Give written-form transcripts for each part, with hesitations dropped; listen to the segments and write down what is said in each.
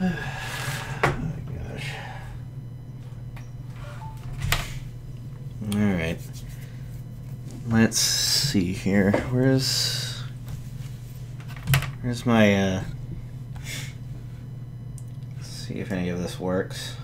Oh gosh. Alright. Let's see here. Where's my let's see if any of this works.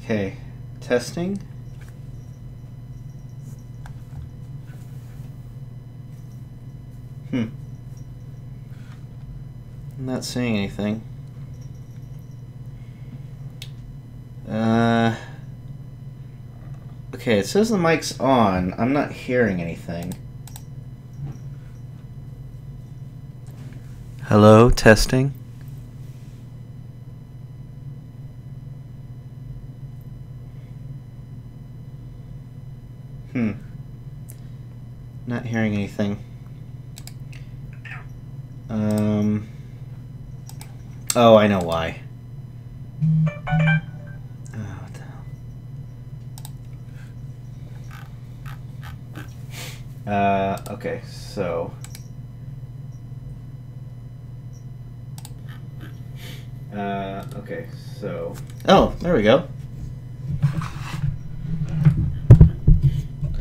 Okay, testing. I'm not seeing anything. Okay, it says the mic's on. I'm not hearing anything. Hello, testing. Not hearing anything. Oh, I know why. Oh, what the hell. Okay, so... okay, so... Oh, there we go.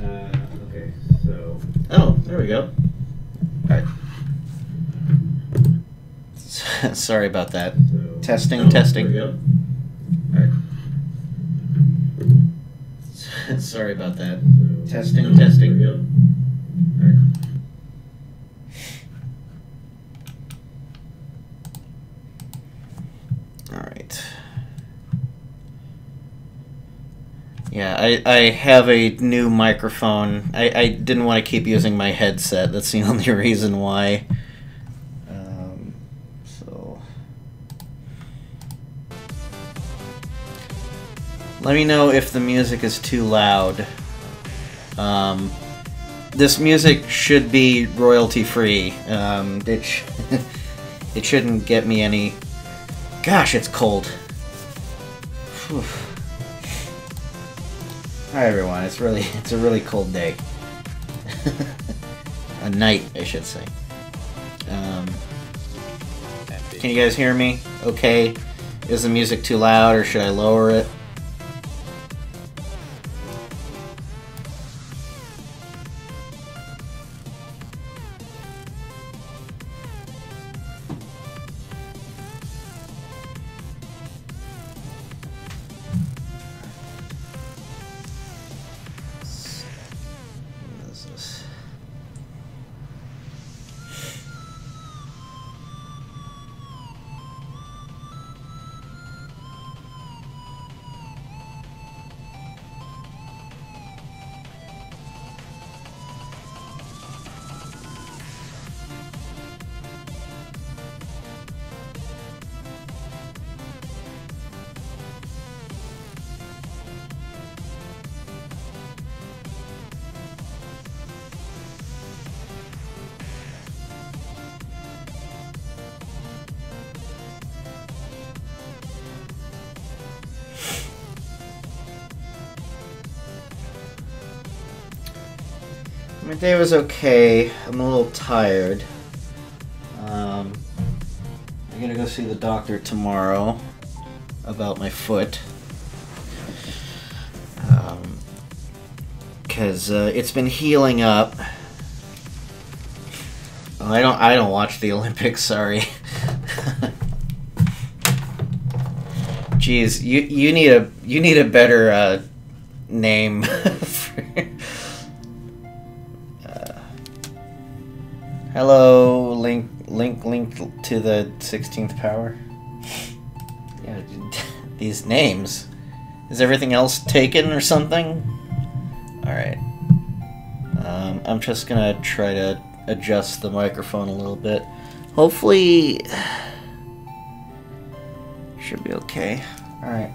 Okay, so... Oh, there we go. Alright. Sorry about that. So, testing. There we go. Alright. Sorry about that. So, testing. There we go. Alright. Alright. Yeah, I have a new microphone. I didn't want to keep using my headset. That's the only reason why. So... Let me know if the music is too loud. This music should be royalty-free. It shouldn't get me any... Gosh, it's cold. Whew. Hi everyone, it's a really cold day. A night, I should say. Can you guys hear me? Okay. Is the music too loud or should I lower it? My day was okay. I'm a little tired. I'm gonna go see the doctor tomorrow about my foot. Because it's been healing up. Oh, I don't watch the Olympics, sorry. Jeez, you need a better name for... Hello, link to the 16th power. Yeah, these names. Is everything else taken or something? Alright. I'm just gonna try to adjust the microphone a little bit. Hopefully... should be okay. Alright.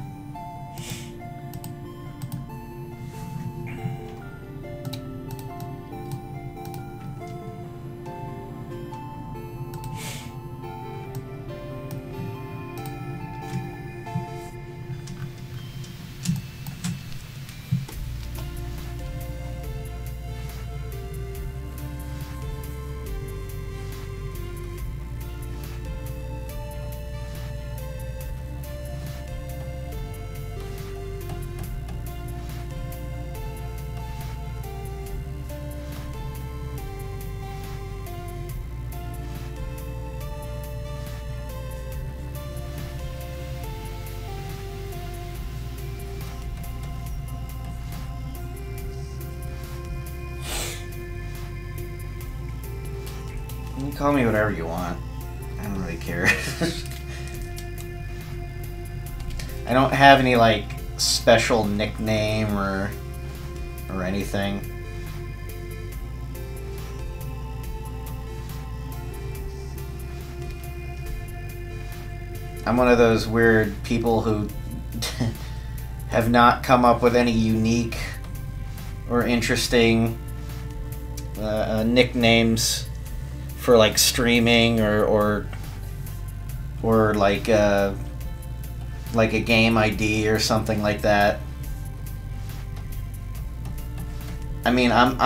can call me whatever you want. I don't really care. I don't have any, like, special nickname or anything. I'm one of those weird people who have not come up with any unique or interesting nicknames for, like, streaming or like a game ID or something like that. I mean, I'm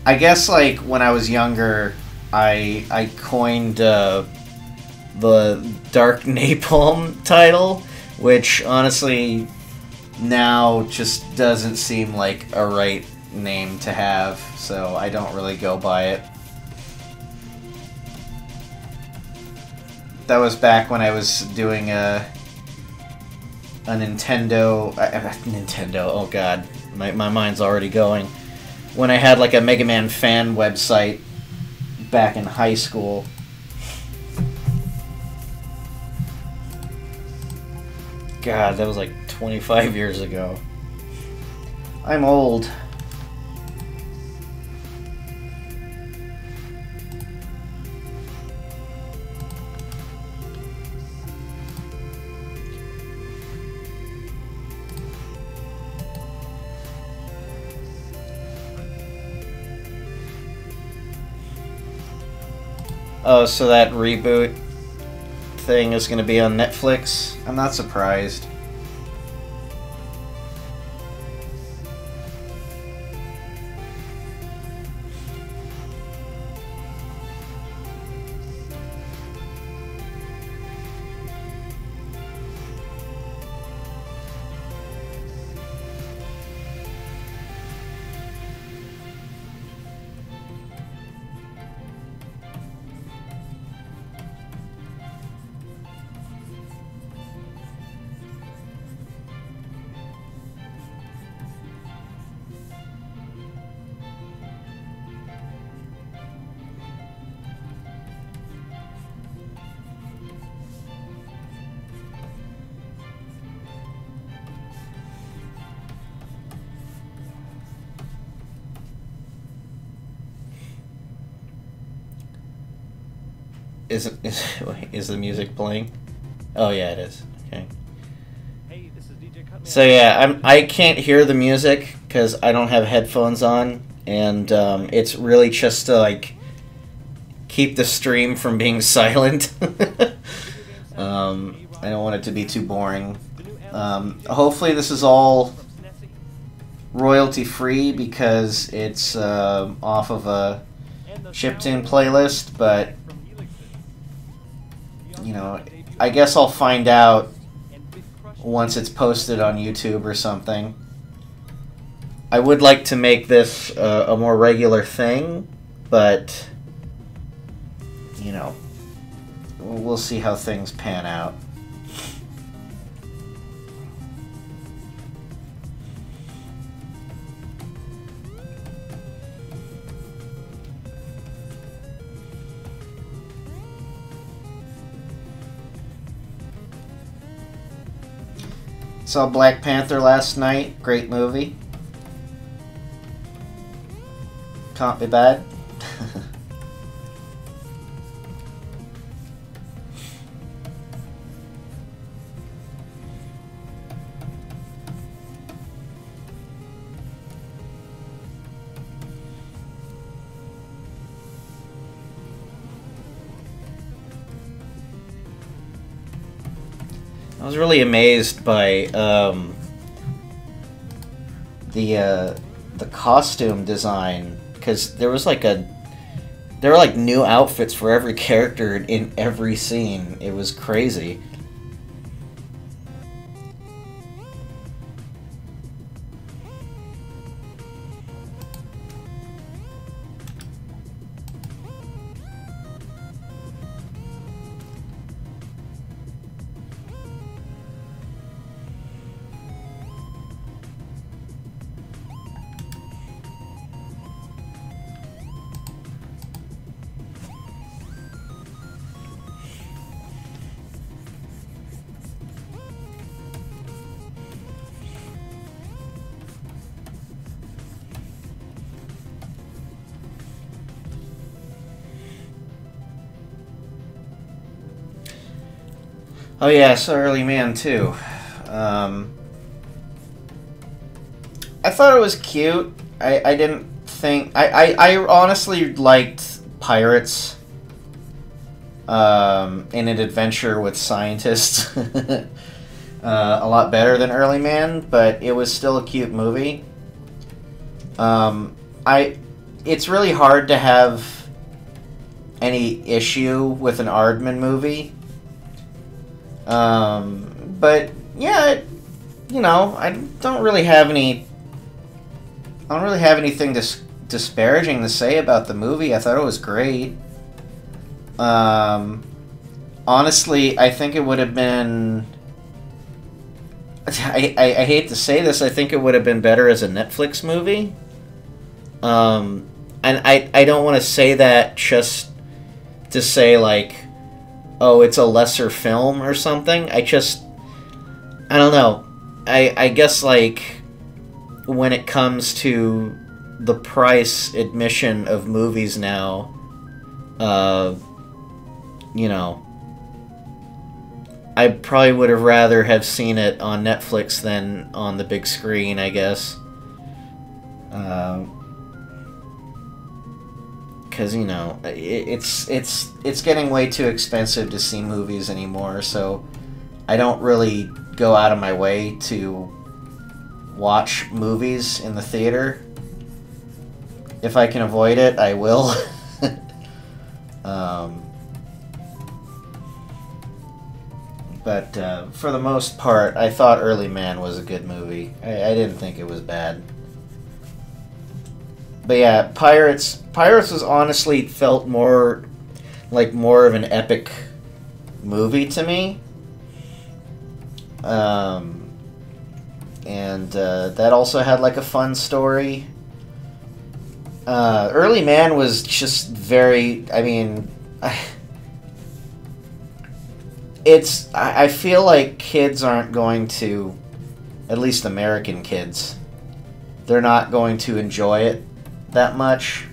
I guess, like, when I was younger, I coined the Dark Napalm title, which honestly now just doesn't seem like a right name to have, so I don't really go by it. That was back when I was doing a Nintendo... oh god, my mind's already going. When I had, like, a Mega Man fan website back in high school. God, that was like 25 years ago. I'm old. Oh, so that reboot thing is going to be on Netflix? I'm not surprised. Is the music playing? Oh yeah, it is. Okay. Hey, this is DJ Cutman. So yeah, I can't hear the music because I don't have headphones on, and it's really just to, like, keep the stream from being silent. I don't want it to be too boring. Hopefully this is all royalty free because it's off of a chiptune playlist, but you know, I guess I'll find out once it's posted on YouTube or something. I would like to make this a more regular thing, but you know, we'll see how things pan out. Saw Black Panther last night. Great movie. Can't be bad. I was really amazed by the costume design, because there was like there were like new outfits for every character in every scene. It was crazy. Oh yeah, so Early Man too. I thought it was cute. I didn't think... I honestly liked Pirates in an adventure with scientists a lot better than Early Man, but it was still a cute movie. It's really hard to have any issue with an Aardman movie. But yeah, you know, I don't really have anything disparaging to say about the movie. I thought it was great. Honestly, I think it would have been... I hate to say this, I think it would have been better as a Netflix movie. And I don't want to say that just to say, like, oh, it's a lesser film or something. I don't know. I guess, like, when it comes to the price admission of movies now, you know, I probably would have rather have seen it on Netflix than on the big screen, I guess. Because, you know, it's getting way too expensive to see movies anymore, so I don't really go out of my way to watch movies in the theater. If I can avoid it, I will. But for the most part, I thought Early Man was a good movie. I didn't think it was bad. But yeah, Pirates was honestly felt more of an epic movie to me. And that also had like a fun story. Early Man was just very, I mean, I feel like kids aren't going to, at least American kids, they're not going to enjoy it that much.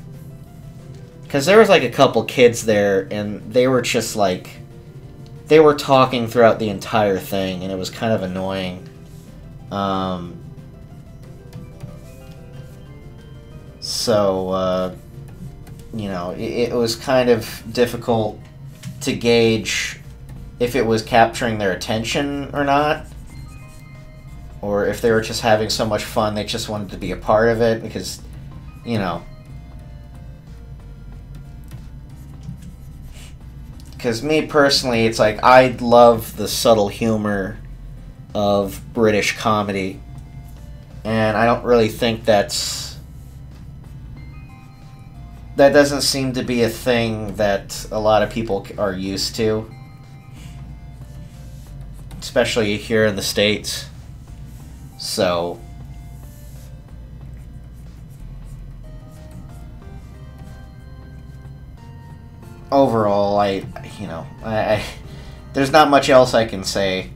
Because there was like a couple kids there, and they were just like, they were talking throughout the entire thing, and it was kind of annoying. So, you know, it was kind of difficult to gauge if it was capturing their attention or not. Or if they were just having so much fun, they just wanted to be a part of it, because, you know. Because me personally, it's like, I love the subtle humor of British comedy. And I don't really think that doesn't seem to be a thing that a lot of people are used to. Especially here in the States. So... overall, there's not much else I can say.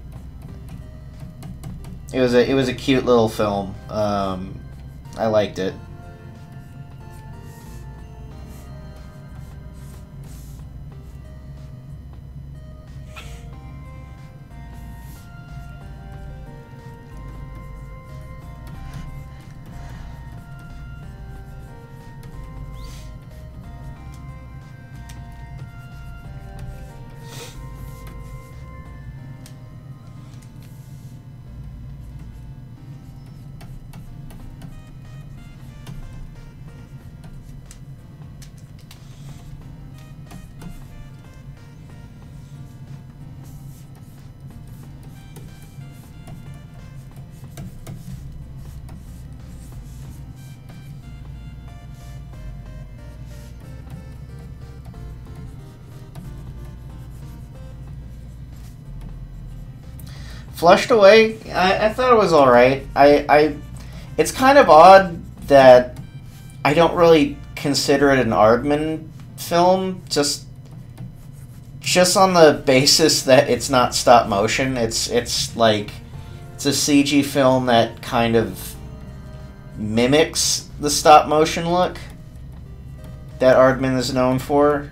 It was a cute little film. I liked it. Flushed Away, I thought it was alright. It's kind of odd that I don't really consider it an Aardman film, just on the basis that it's not stop motion. It's like, it's a CG film that kind of mimics the stop motion look that Aardman is known for.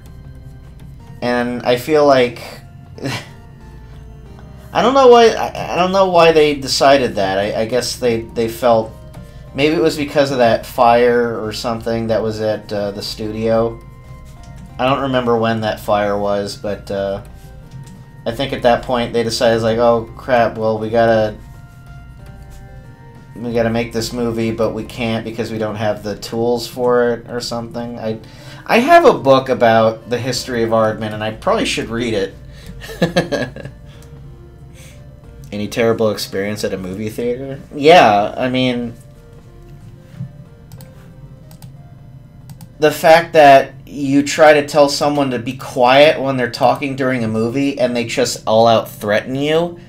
And I feel like I don't know why. I don't know why they decided that. I guess they felt maybe it was because of that fire or something that was at the studio. I don't remember when that fire was, but I think at that point they decided like, oh crap, well we gotta make this movie, but we can't because we don't have the tools for it or something. I have a book about the history of Aardman, and I probably should read it. Any terrible experience at a movie theater? Yeah, I mean, the fact that you try to tell someone to be quiet when they're talking during a movie and they just all out threaten you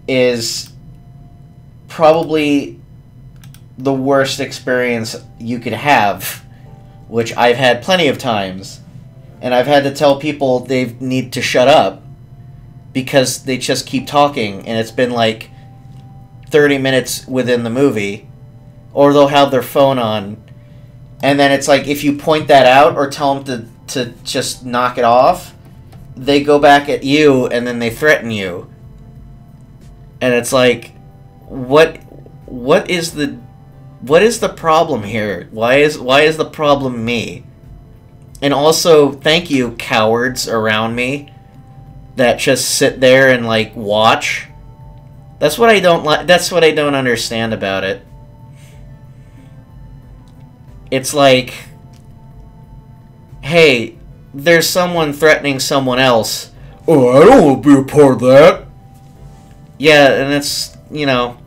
is probably the worst experience you could have, which I've had plenty of times. And I've had to tell people they need to shut up because they just keep talking, and it's been like 30 minutes within the movie, or they'll have their phone on, and then it's like if you point that out or tell them to just knock it off, they go back at you and then they threaten you. And it's like, what is the problem here? Why is the problem me? And also, thank you, cowards around me that just sit there and like watch. That's what I don't like. That's what I don't understand about it. It's like, hey, there's someone threatening someone else. Oh, I don't want to be a part of that. Yeah, and it's, you know,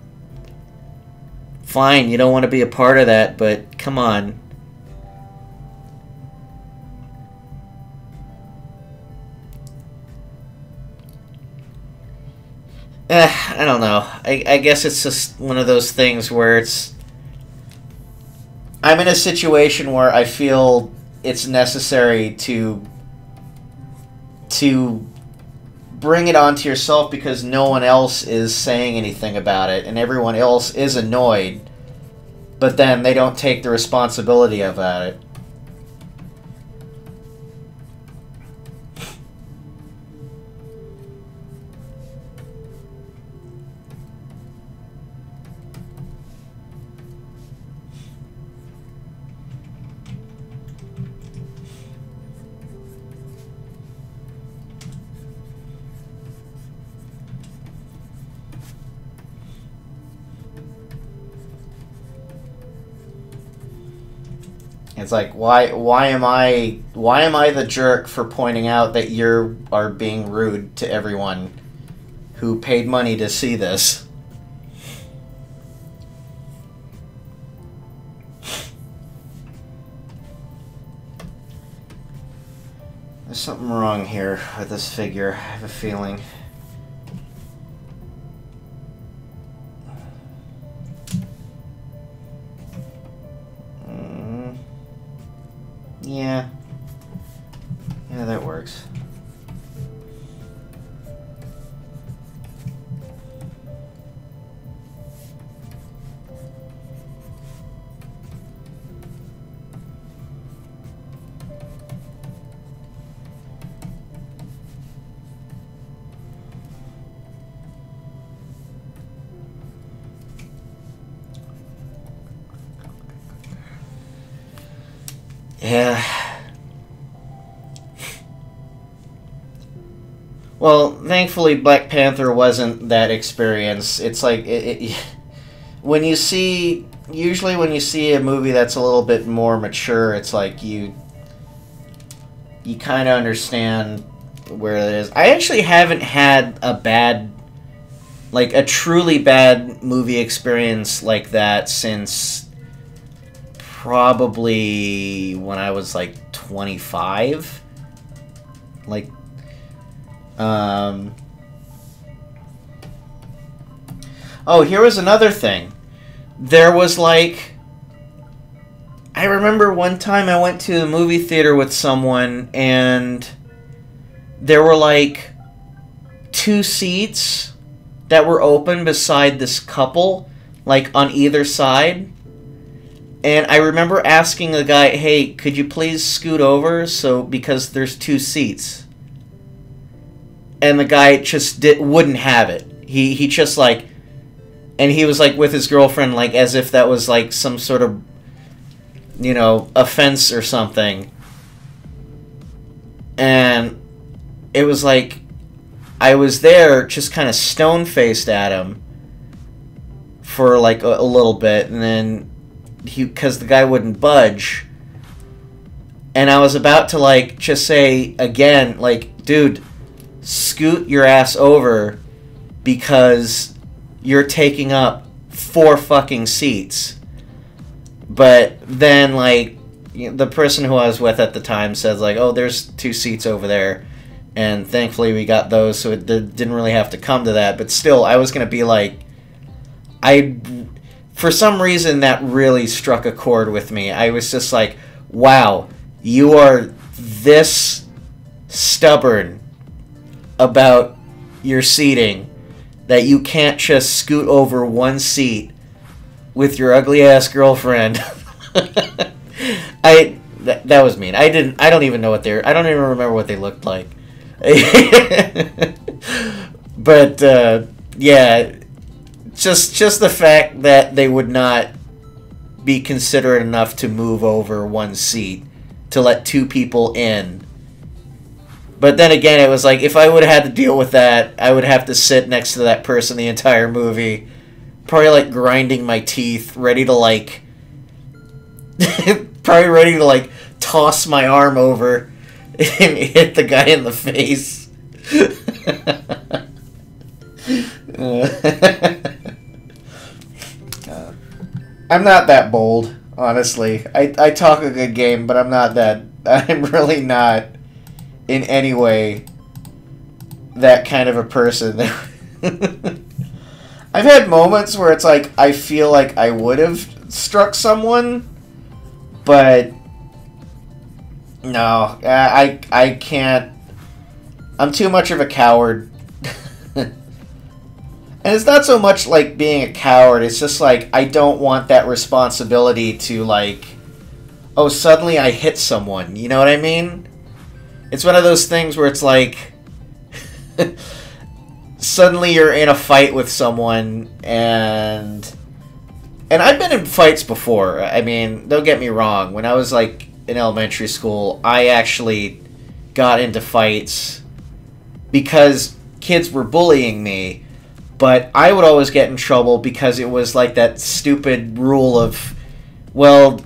fine, you don't want to be a part of that, but come on. I don't know. I guess it's just one of those things where I'm in a situation where I feel it's necessary to bring it onto yourself because no one else is saying anything about it and everyone else is annoyed, but then they don't take the responsibility about it. It's like, why am I the jerk for pointing out that you are being rude to everyone who paid money to see this? There's something wrong here with this figure, I have a feeling. Yeah. Yeah, that works. Yeah. Well, thankfully Black Panther wasn't that experience. It's like, when you see, usually when you see a movie that's a little bit more mature, it's like you kind of understand where it is. I actually haven't had a bad, like a truly bad movie experience like that since probably when I was like 25. Like, oh, here was another thing. There was like, I remember one time I went to the movie theater with someone and there were like 2 seats that were open beside this couple, like on either side. And I remember asking the guy, hey, could you please scoot over because there's 2 seats? and the guy just wouldn't have it. He just like, and he was like with his girlfriend, like as if that was like some sort of, you know, offense or something. And it was like, I was there just kind of stone-faced at him for like a little bit, and then because the guy wouldn't budge, and I was about to like just say again, like, dude, scoot your ass over because you're taking up 4 fucking seats. But then like the person who I was with at the time said like, oh, there's 2 seats over there, and thankfully we got those, so it didn't really have to come to that. But still, I was gonna be like, for some reason that really struck a chord with me. I was just like, wow, you are this stubborn about your seating that you can't just scoot over 1 seat with your ugly ass girlfriend. That was mean. I don't even know what I don't even remember what they looked like. But yeah, just the fact that they would not be considerate enough to move over 1 seat to let 2 people in. But then again, it was like, if I would have had to deal with that, I would have to sit next to that person the entire movie, probably like grinding my teeth, ready to like probably ready to like toss my arm over and hit the guy in the face. I'm not that bold, honestly. I talk a good game, but I'm really not in any way that kind of a person. I've had moments where it's like, I feel like I would have struck someone, but no, I can't. I'm too much of a coward. And it's not so much like being a coward, it's just like, I don't want that responsibility to like, oh, suddenly I hit someone, you know what I mean? It's one of those things where it's like, suddenly you're in a fight with someone, and I've been in fights before. I mean, don't get me wrong, when I was like in elementary school, I actually got into fights because kids were bullying me. But I would always get in trouble because it was like that stupid rule of, well,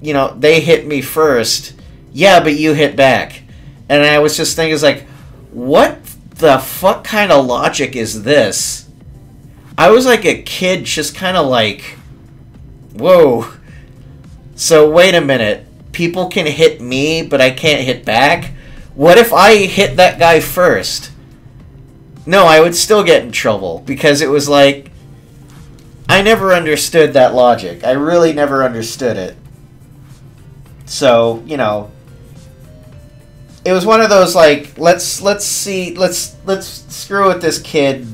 you know, they hit me first. Yeah, but you hit back. And I was just thinking, like, what the fuck kind of logic is this? I was like a kid just kind of like, whoa. So wait a minute. People can hit me, but I can't hit back? What if I hit that guy first? No, I would still get in trouble, because it was like, I never understood that logic. I really never understood it. So, you know, it was one of those like, let's screw with this kid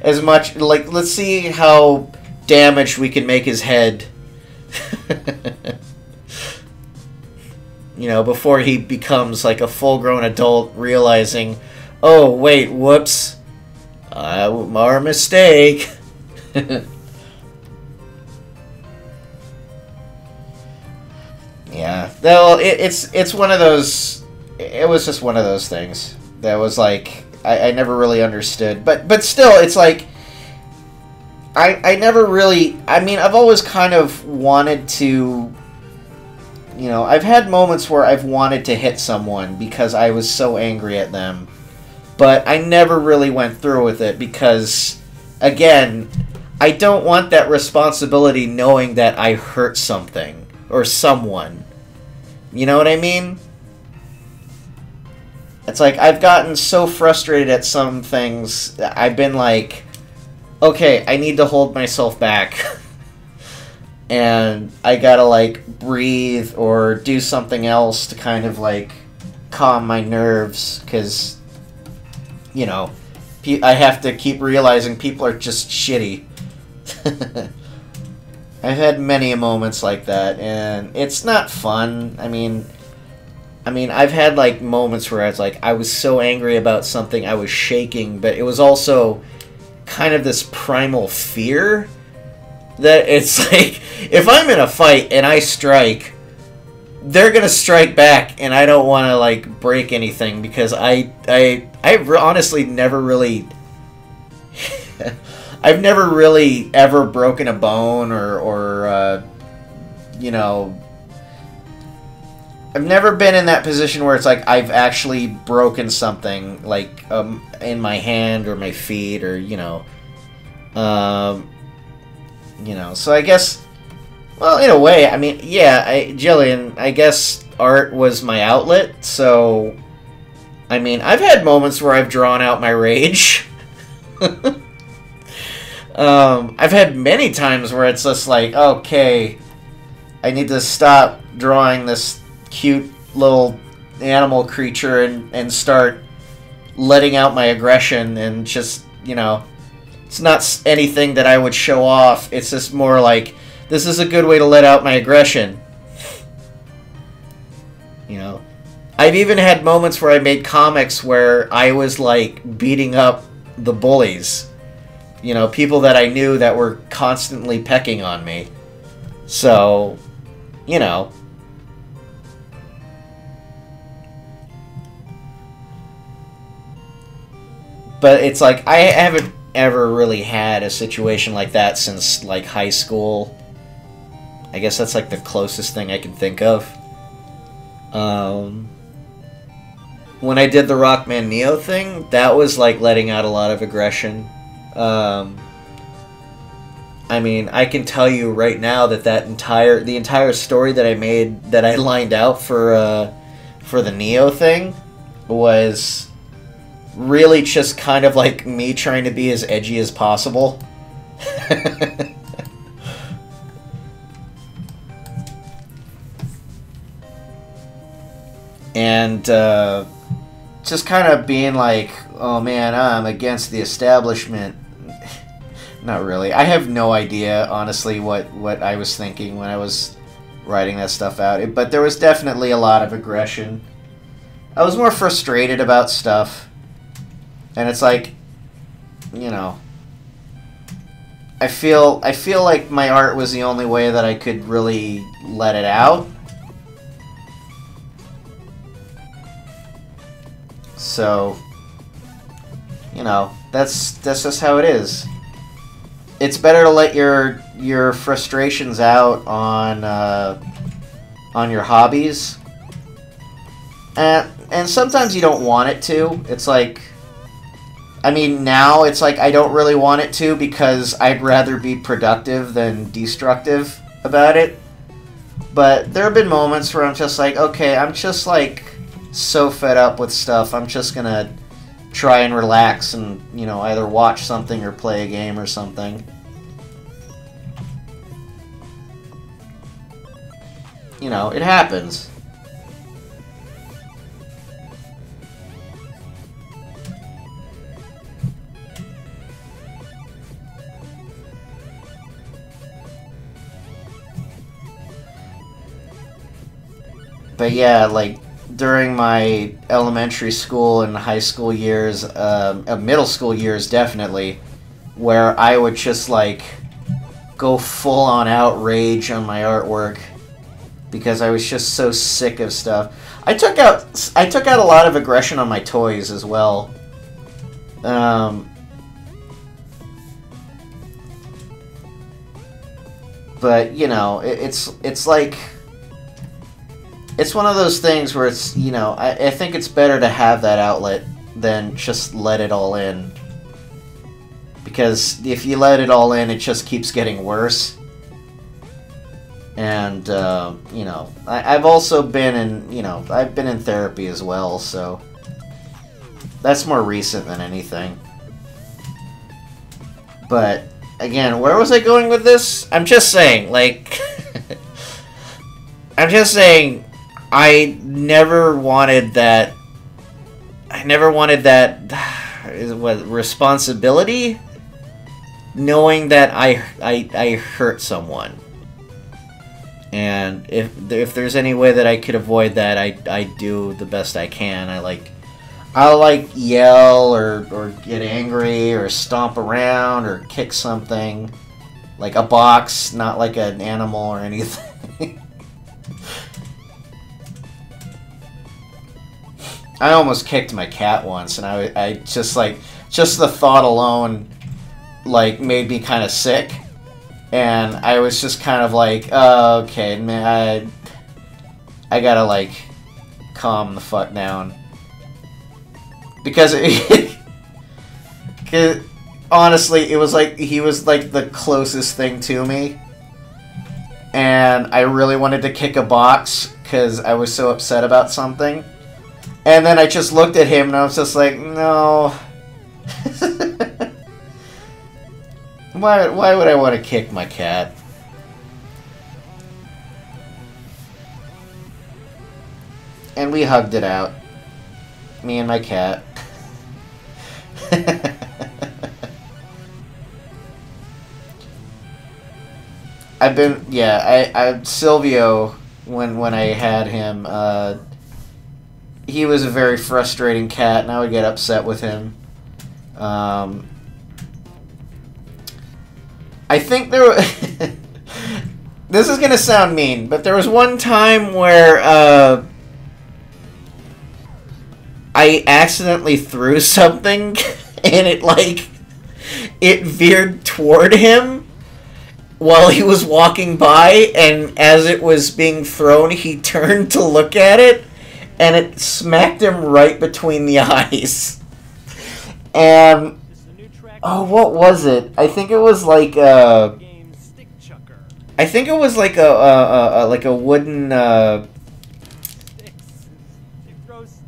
as much, like, let's see how damaged we can make his head. You know, before he becomes like a full-grown adult, realizing, oh, wait, whoops. Our mistake. Yeah. Well, it's one of those... It was just one of those things that was like... I never really understood. But still, it's like... I never really... I mean, I've always kind of wanted to... You know, I've had moments where I've wanted to hit someone because I was so angry at them. But I never really went through with it because, again, I don't want that responsibility knowing that I hurt something or someone. You know what I mean? It's like, I've gotten so frustrated at some things, I've been like, okay, I need to hold myself back. And I gotta, like, breathe or do something else to kind of, like, calm my nerves, because... You know, I have to keep realizing people are just shitty. I've had many moments like that, and it's not fun. I mean, I mean, I've had like moments where it's like I was so angry about something I was shaking, but it was also kind of this primal fear that it's like if I'm in a fight and I strike, they're gonna strike back, and I don't want to like break anything because I honestly never really I've never really ever broken a bone or you know, I've never been in that position where it's like I've actually broken something like in my hand or my feet or so I guess, well, in a way, I mean, yeah, Jillian, I guess art was my outlet, so, I mean, I've had moments where I've drawn out my rage. I've had many times where it's just like, okay, I need to stop drawing this cute little animal creature and start letting out my aggression and just, it's not anything that I would show off. It's just more like, this is a good way to let out my aggression. I've even had moments where I made comics where I was like beating up the bullies. People that I knew that were constantly pecking on me. So, But it's like, I haven't ever really had a situation like that since, like, high school. I guess that's, like, the closest thing I can think of. When I did the Rockman Neo thing, that was, like, letting out a lot of aggression. I mean, I can tell you right now that the entire story that I made, that I lined out for the Neo thing, was really just kind of like me trying to be as edgy as possible. And just kind of being like, oh man, I'm against the establishment. Not really. I have no idea, honestly, what I was thinking when I was writing that stuff out. But there was definitely a lot of aggression. I was more frustrated about stuff. And it's like, I feel like my art was the only way that I could really let it out. So, that's just how it is. It's better to let your frustrations out on your hobbies. And sometimes you don't want it to. It's like, I mean, now it's like I don't really want it to because I'd rather be productive than destructive about it. But there have been moments where I'm just like, okay, I'm just like so fed up with stuff. I'm just gonna try and relax and, either watch something or play a game or something. It happens. But yeah, like, during my elementary school and high school years, middle school years definitely, where I would just, like, go full-on outrage on my artwork because I was just so sick of stuff. I took out a lot of aggression on my toys as well. But, it's like, it's one of those things where it's, I think it's better to have that outlet than just let it all in. Because if you let it all in, it just keeps getting worse. And, I've also been in, I've been in therapy as well, so that's more recent than anything. But, again, where was I going with this? I'm just saying, like, I never wanted that responsibility, knowing that I hurt someone. And if there's any way that I could avoid that, I do the best I can. I'll like yell or get angry or stomp around or kick something, like a box, not like an animal or anything. I almost kicked my cat once, and I just like, just the thought alone like made me kind of sick, and I was just kind of like, okay, man, I gotta like calm the fuck down, because honestly, it was like he was like the closest thing to me, and I really wanted to kick a box because I was so upset about something. And then I just looked at him and I was just like, no. Why would I want to kick my cat? And we hugged it out. Me and my cat. Silvio, when I had him, he was a very frustrating cat, and I would get upset with him. I think there was... This is gonna sound mean, but there was one time where, I accidentally threw something, and it veered toward him while he was walking by, and as it was being thrown, he turned to look at it, and it smacked him right between the eyes. And oh, what was it? I think it was like a wooden.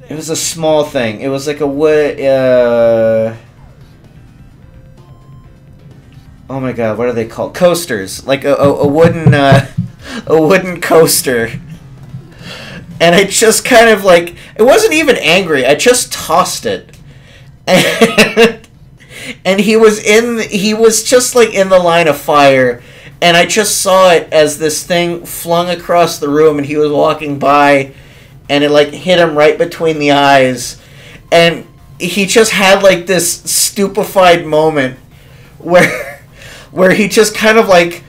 It was a small thing. It was like a wood. Oh my god, what are they called? Coasters, like a wooden a wooden coaster. And I just kind of like, it wasn't even angry, I just tossed it. And he was just like in the line of fire, and I just saw it as this thing flung across the room, and he was walking by, and it like hit him right between the eyes, and he just had like this stupefied moment where he just kind of like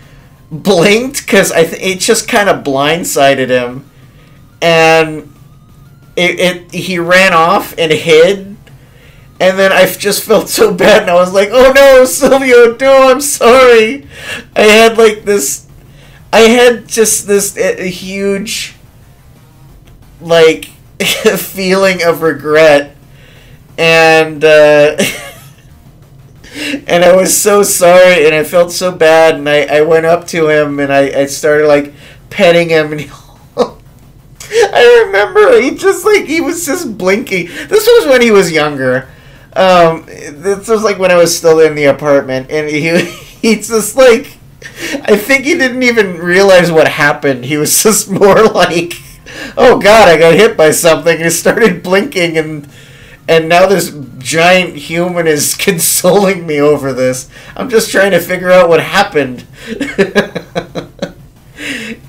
blinked, because it just kind of blindsided him. And he ran off and hid, and then I just felt so bad, and I was like, oh no, Silvio, no, I'm sorry. I had just this huge, like, feeling of regret, and and I was so sorry, and I felt so bad, and I went up to him, and I started, like, petting him, and I remember he was just blinking. This was when he was younger. This was like when I was still in the apartment, and he's just like, I think he didn't even realize what happened. He was just more like, oh god, I got hit by something, and he started blinking, and now this giant human is consoling me over this. I'm just trying to figure out what happened.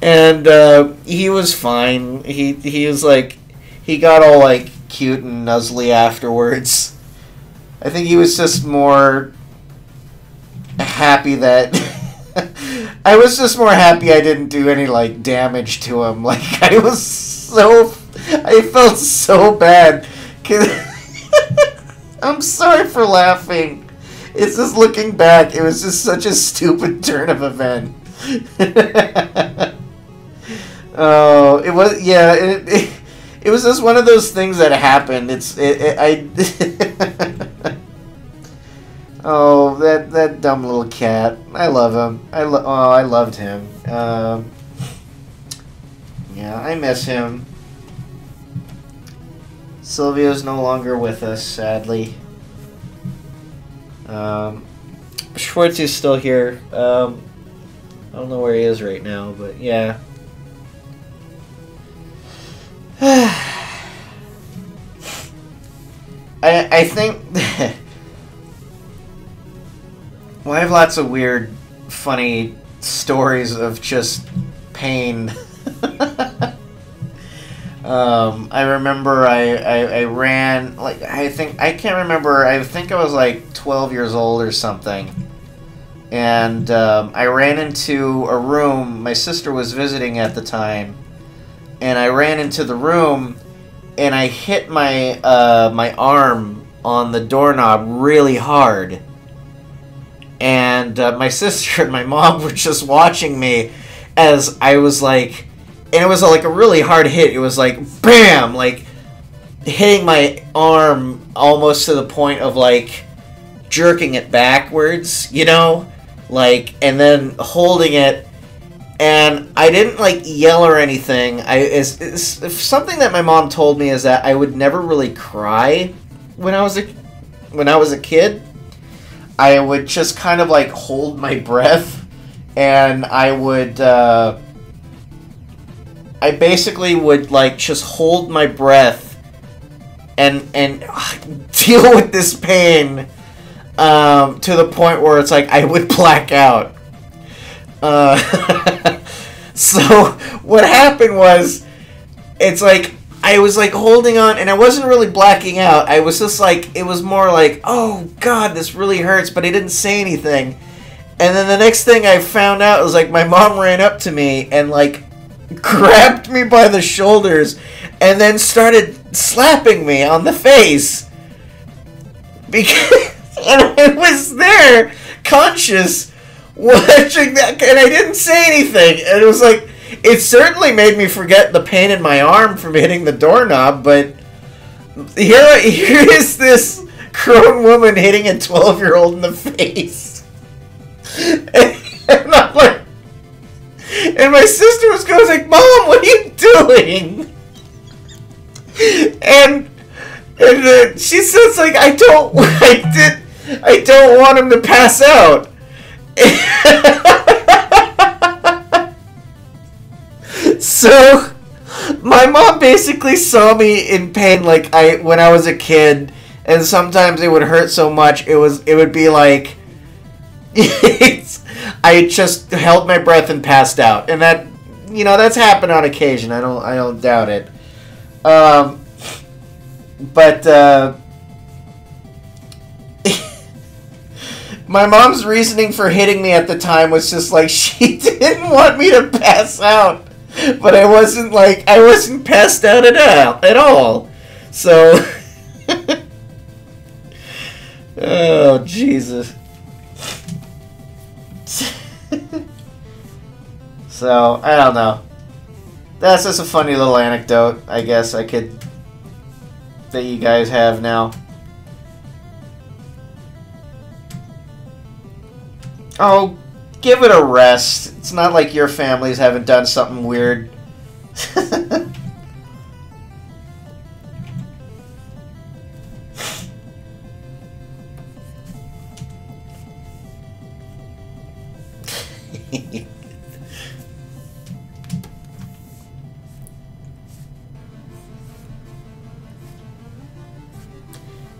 And he was fine. He was like, he got all like cute and nuzzly afterwards. I think he was just more happy that I was just more happy I didn't do any like damage to him. Like I felt so bad. I'm sorry for laughing. It's just looking back, it was just such a stupid turn of event. Oh, it was, yeah, it was just one of those things that happened. Oh, that dumb little cat. I love him. I loved him. Yeah, I miss him. Silvio's no longer with us, sadly. Schwartz is still here. I don't know where he is right now, but yeah. I think well, I have lots of weird, funny stories of just pain. I remember I ran, like, I can't remember, I think I was like 12 years old or something. And I ran into a room, my sister was visiting at the time, and I ran into the room, and I hit my, my arm on the doorknob really hard. And my sister and my mom were just watching me as I was like, and it was like a really hard hit. It was like, bam! Like, hitting my arm almost to the point of, like, jerking it backwards, you know? Like, and then holding it. And I didn't, like, yell or anything. It's something that my mom told me is that I would never really cry when I was a kid. I would just kind of, like, hold my breath. And I would, I basically would, like, just hold my breath and deal with this pain to the point where it's like I would black out. So what happened was, it's like I was like holding on, and I wasn't really blacking out. I was just like, it was more like, oh god, this really hurts, but I didn't say anything. And then the next thing I found out was like my mom ran up to me and like grabbed me by the shoulders and then started slapping me on the face. Because and I was there, conscious, watching that, and I didn't say anything. And it was like, it certainly made me forget the pain in my arm from hitting the doorknob, but here is this grown woman hitting a 12-year-old in the face. And I'm like, and my sister was going like, Mom, what are you doing? And she says like, I don't want him to pass out. So my mom basically saw me in pain like when I was a kid, and sometimes it would hurt so much it would be like I just held my breath and passed out, and that, you know, that's happened on occasion. I don't doubt it. But my mom's reasoning for hitting me at the time was just like she didn't want me to pass out, but I wasn't passed out at all. So, oh Jesus. So, I don't know. That's just a funny little anecdote, I guess that you guys have now. Oh, give it a rest. It's not like your families haven't done something weird.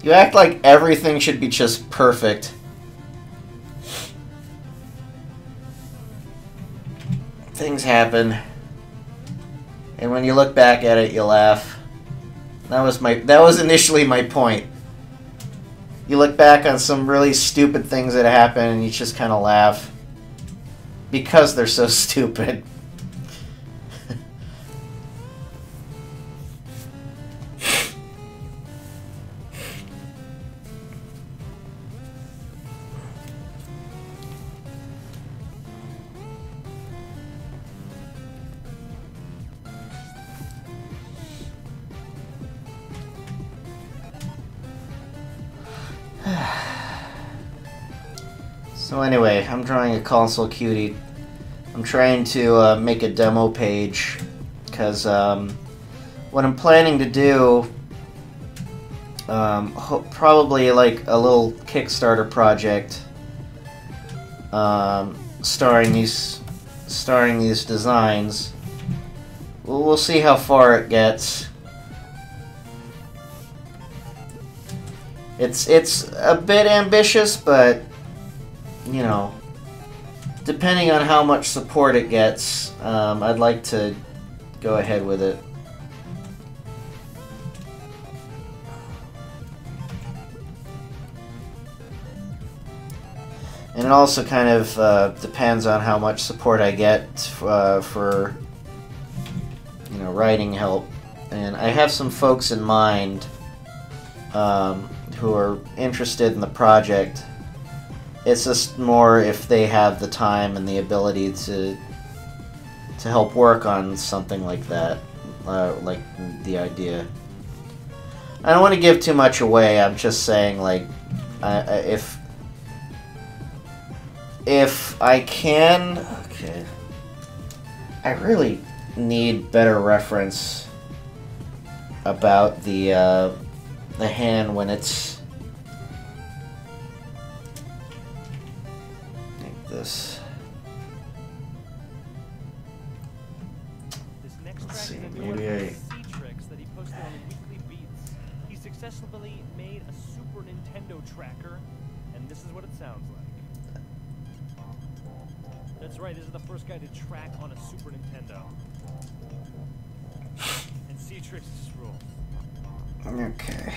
You act like everything should be just perfect. Things happen. And when you look back at it, you laugh. That was initially my point. You look back on some really stupid things that happen and you just kind of laugh. Because they're so stupid. So anyway, I'm drawing a console cutie. I'm trying to make a demo page, because what I'm planning to do, probably like a little Kickstarter project, starring these designs. We'll see how far it gets. It's a bit ambitious, but you know, depending on how much support it gets, I'd like to go ahead with it. And it also kind of depends on how much support I get for, you know, writing help. And I have some folks in mind who are interested in the project. It's just more if they have the time and the ability to help work on something like that, like the idea. I don't want to give too much away. I'm just saying, like, if I can, okay. I really need better reference about the hand when it's like this. This next Let's track see, is a maybe new one I- from C-Trix that he posted on Weekly Beats. He successfully made a Super Nintendo tracker, and this is what it sounds like. That's right, this is the first guy to track on a Super Nintendo. And C-Trix just rules. Okay.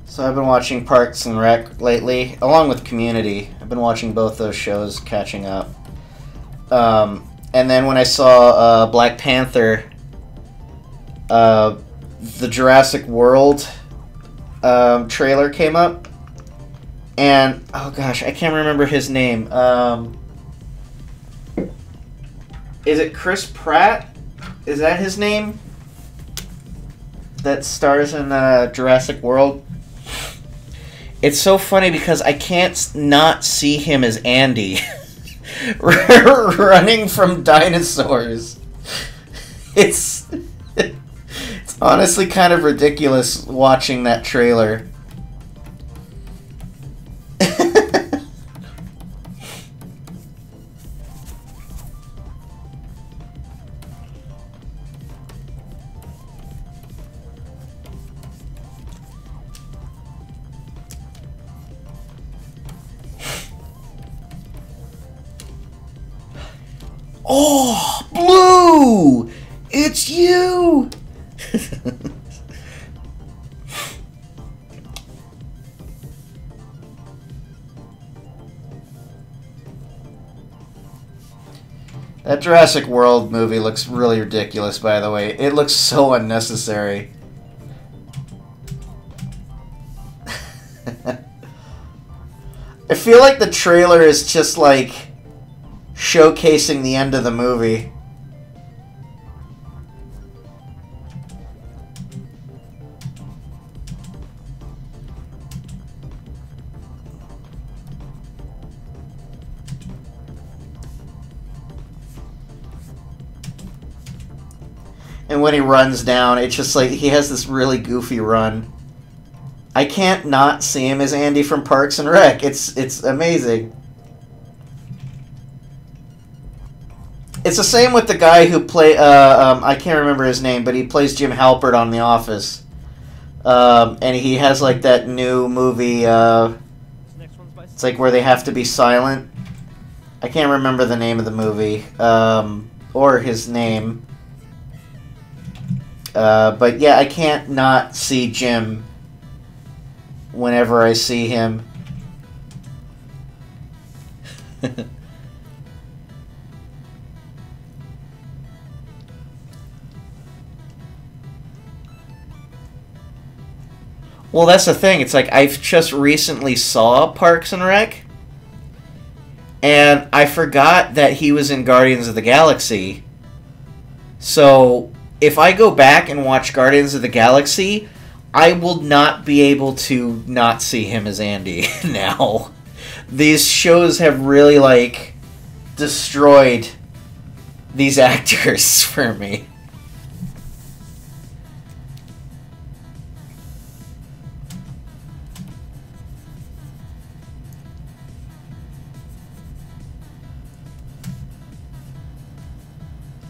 So I've been watching Parks and Rec lately, along with Community. I've been watching both those shows, catching up. And then when I saw Black Panther, the Jurassic World trailer came up. And, oh gosh, I can't remember his name. Is it Chris Pratt? Is that his name? That stars in Jurassic World? It's so funny because I can't not see him as Andy running from dinosaurs. It's honestly kind of ridiculous watching that trailer. Oh, Blue! It's you! That Jurassic World movie looks really ridiculous, by the way. It looks so unnecessary. I feel like the trailer is just like showcasing the end of the movie. And when he runs down, it's just like he has this really goofy run. I can't not see him as Andy from Parks and Rec. It's amazing. It's the same with the guy who I can't remember his name, but he plays Jim Halpert on The Office. And he has like that new movie, it's like where they have to be silent. I can't remember the name of the movie, or his name. But yeah, I can't not see Jim whenever I see him. Well, that's the thing. It's like I've just recently saw Parks and Rec, and I forgot that he was in Guardians of the Galaxy. So if I go back and watch Guardians of the Galaxy, I will not be able to not see him as Andy now. These shows have really, like, destroyed these actors for me.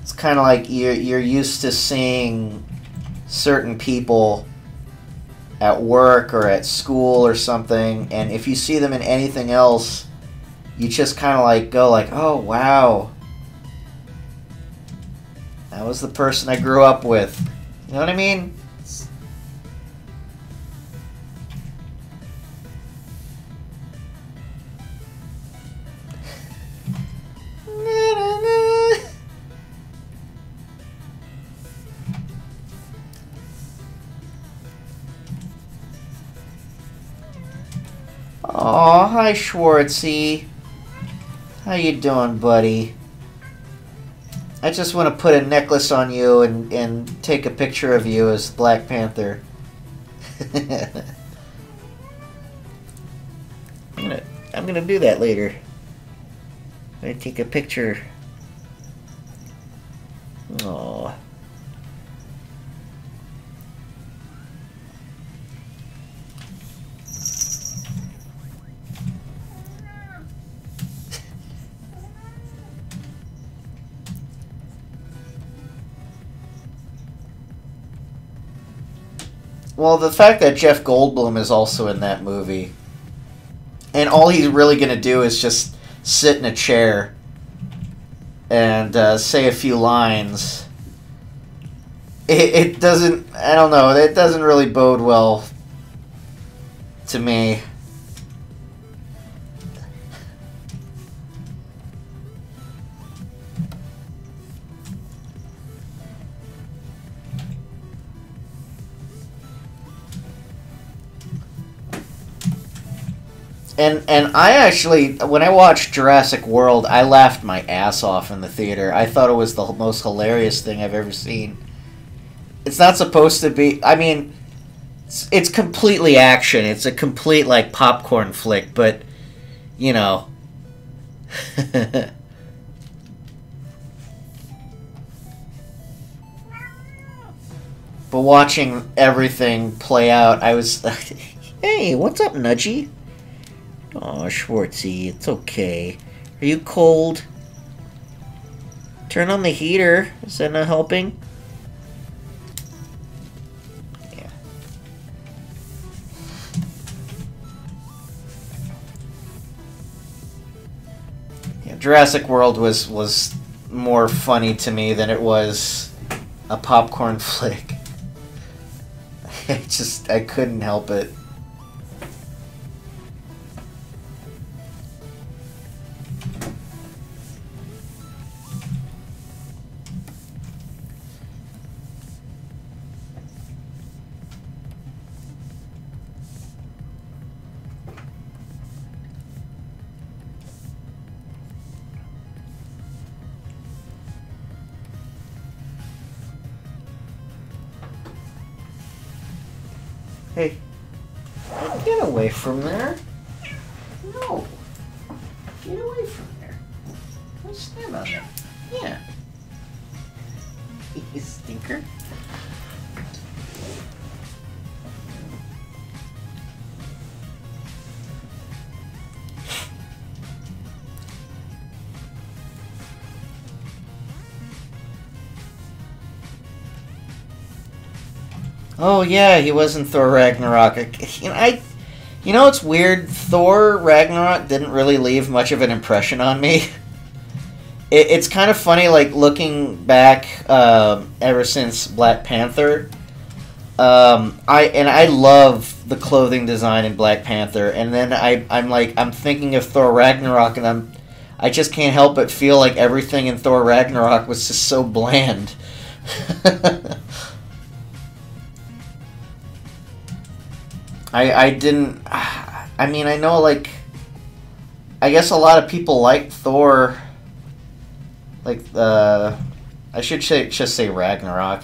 It's kind of like you're used to seeing certain people at work or at school or something, and if you see them in anything else, you just kind of like go like, oh wow, that was the person I grew up with. You know what I mean? Aw, hi Schwartzy. How you doing, buddy? I just want to put a necklace on you and take a picture of you as Black Panther. I'm gonna do that later. I'm gonna take a picture. Aww. Well, the fact that Jeff Goldblum is also in that movie, and all he's really going to do is just sit in a chair and say a few lines, it doesn't, I don't know, it doesn't really bode well to me. And I actually, when I watched Jurassic World, I laughed my ass off in the theater. I thought it was the most hilarious thing I've ever seen. It's not supposed to be, I mean, it's completely action. It's a complete, like, popcorn flick, but, you know. But watching everything play out, I was, hey, what's up, Nudgy? Aw, Schwartzy, it's okay. Are you cold? Turn on the heater. Is that not helping? Yeah. Yeah, Jurassic World was more funny to me than it was a popcorn flick. I couldn't help it. Hey, get away from there. No. Get away from there. Don't stand on there. Yeah. You stinker. Oh yeah, he was in Thor Ragnarok. You know what's weird? Thor Ragnarok didn't really leave much of an impression on me. It's kind of funny, like looking back ever since Black Panther. I love the clothing design in Black Panther, and then I'm thinking of Thor Ragnarok, and I just can't help but feel like everything in Thor Ragnarok was just so bland. I mean, I know, like, I guess a lot of people like Thor, like, I should just say Ragnarok.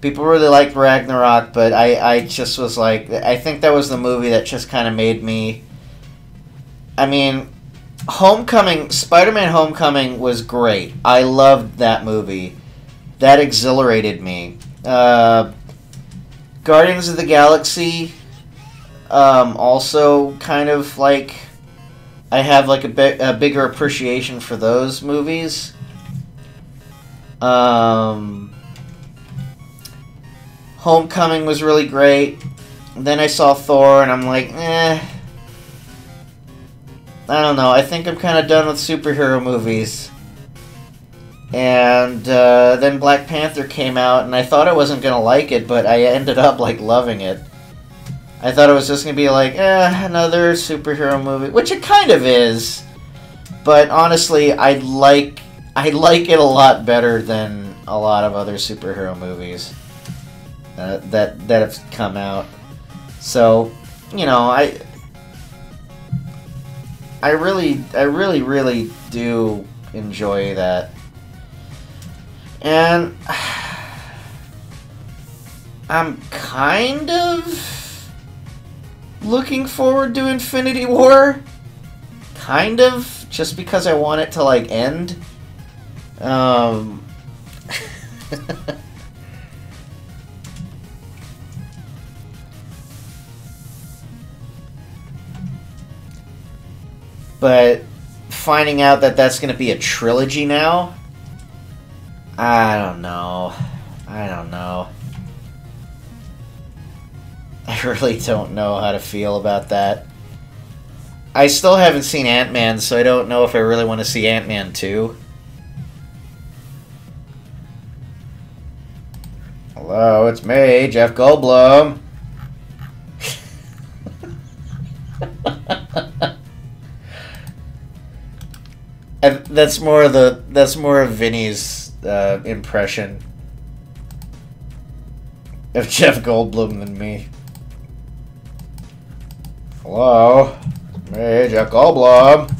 People really liked Ragnarok, but I just was like, I think that was the movie that just kind of made me, I mean, Homecoming, Spider-Man Homecoming was great. I loved that movie. That exhilarated me. Guardians of the Galaxy, also kind of like, I have like a bigger appreciation for those movies. Homecoming was really great. Then I saw Thor, and I'm like, I don't know. I think I'm kind of done with superhero movies. And then Black Panther came out, and I thought I wasn't going to like it, but I ended up, like, loving it. I thought it was just going to be like, another superhero movie, which it kind of is. But honestly, I like it a lot better than a lot of other superhero movies that have come out. So, you know, I really do enjoy that. And I'm kind of looking forward to Infinity War. Kind of, just because I want it to, like, end. But finding out that that's going to be a trilogy now, I don't know. I really don't know how to feel about that. I still haven't seen Ant-Man, so I don't know if I really want to see Ant-Man 2. Hello, it's me, Jeff Goldblum. And that's more of Vinny's impression of Jeff Goldblum than me. Hello, it's me, Jeff Goldblum.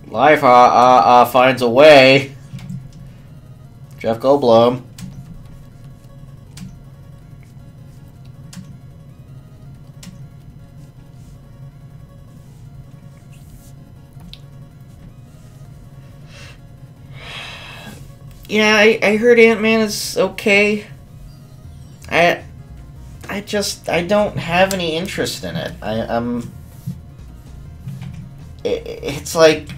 Life finds a way. Jeff Goldblum. Yeah, I heard Ant-Man is okay. I don't have any interest in it. It's like,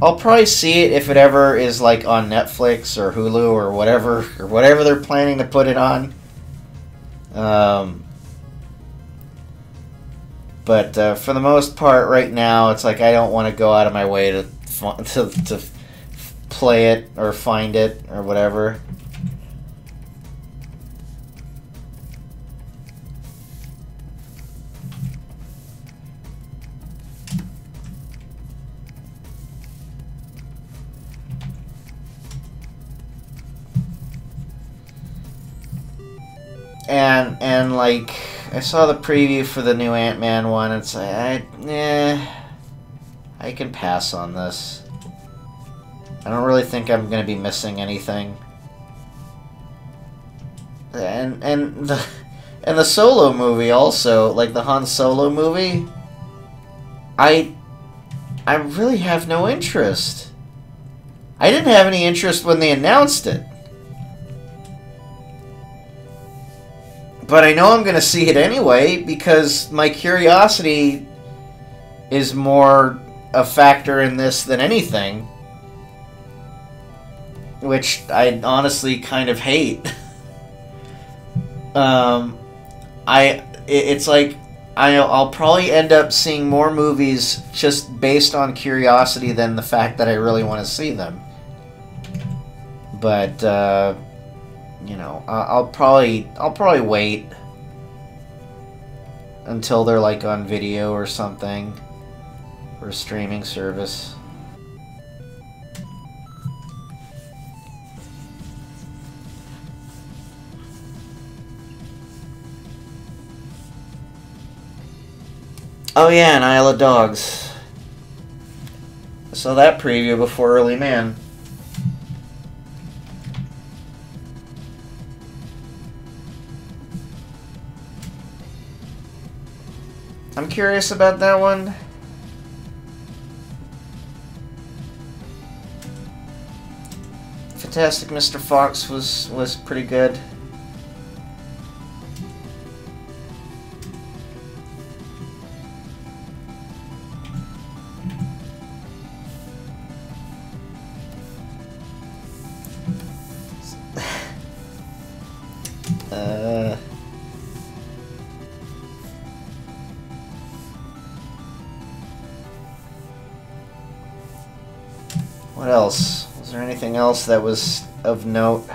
I'll probably see it if it ever is like on Netflix or Hulu or whatever they're planning to put it on. But for the most part, right now, it's like I don't want to go out of my way to play it or find it or whatever. And like, I saw the preview for the new Ant-Man one. It's like, I can pass on this. I don't really think I'm gonna be missing anything. And the Solo movie also, like the Han Solo movie, I really have no interest. I didn't have any interest when they announced it. But I know I'm going to see it anyway, because my curiosity is more a factor in this than anything. Which I honestly kind of hate. It's like, I'll probably end up seeing more movies just based on curiosity than the fact that I really want to see them. But, you know, I'll probably wait until they're like on video or something, or a streaming service. Oh yeah, and Isle of Dogs. I saw that preview before Early Man. I'm curious about that one. Fantastic Mr. Fox was pretty good. What else? Was there anything else that was of note?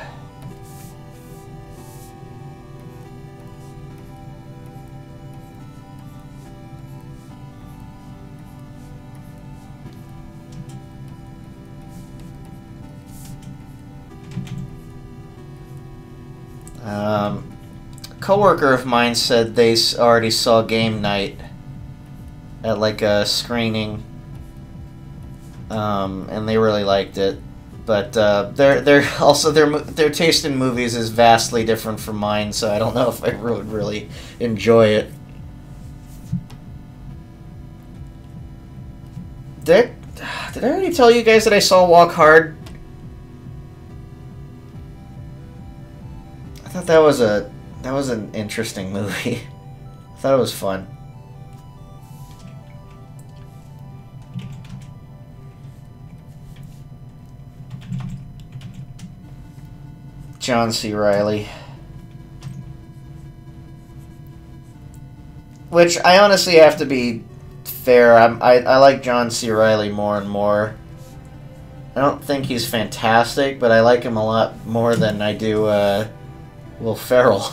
A coworker of mine said they already saw Game Night at like a screening, and they really liked it. But they're also their taste in movies is vastly different from mine, so I don't know if I would really enjoy it. Did I already tell you guys that I saw Walk Hard? I thought that was an interesting movie. I thought it was fun. John C. Reilly. Which I honestly have to be fair. I like John C. Reilly more and more. I don't think he's fantastic, but I like him a lot more than I do Will Ferrell.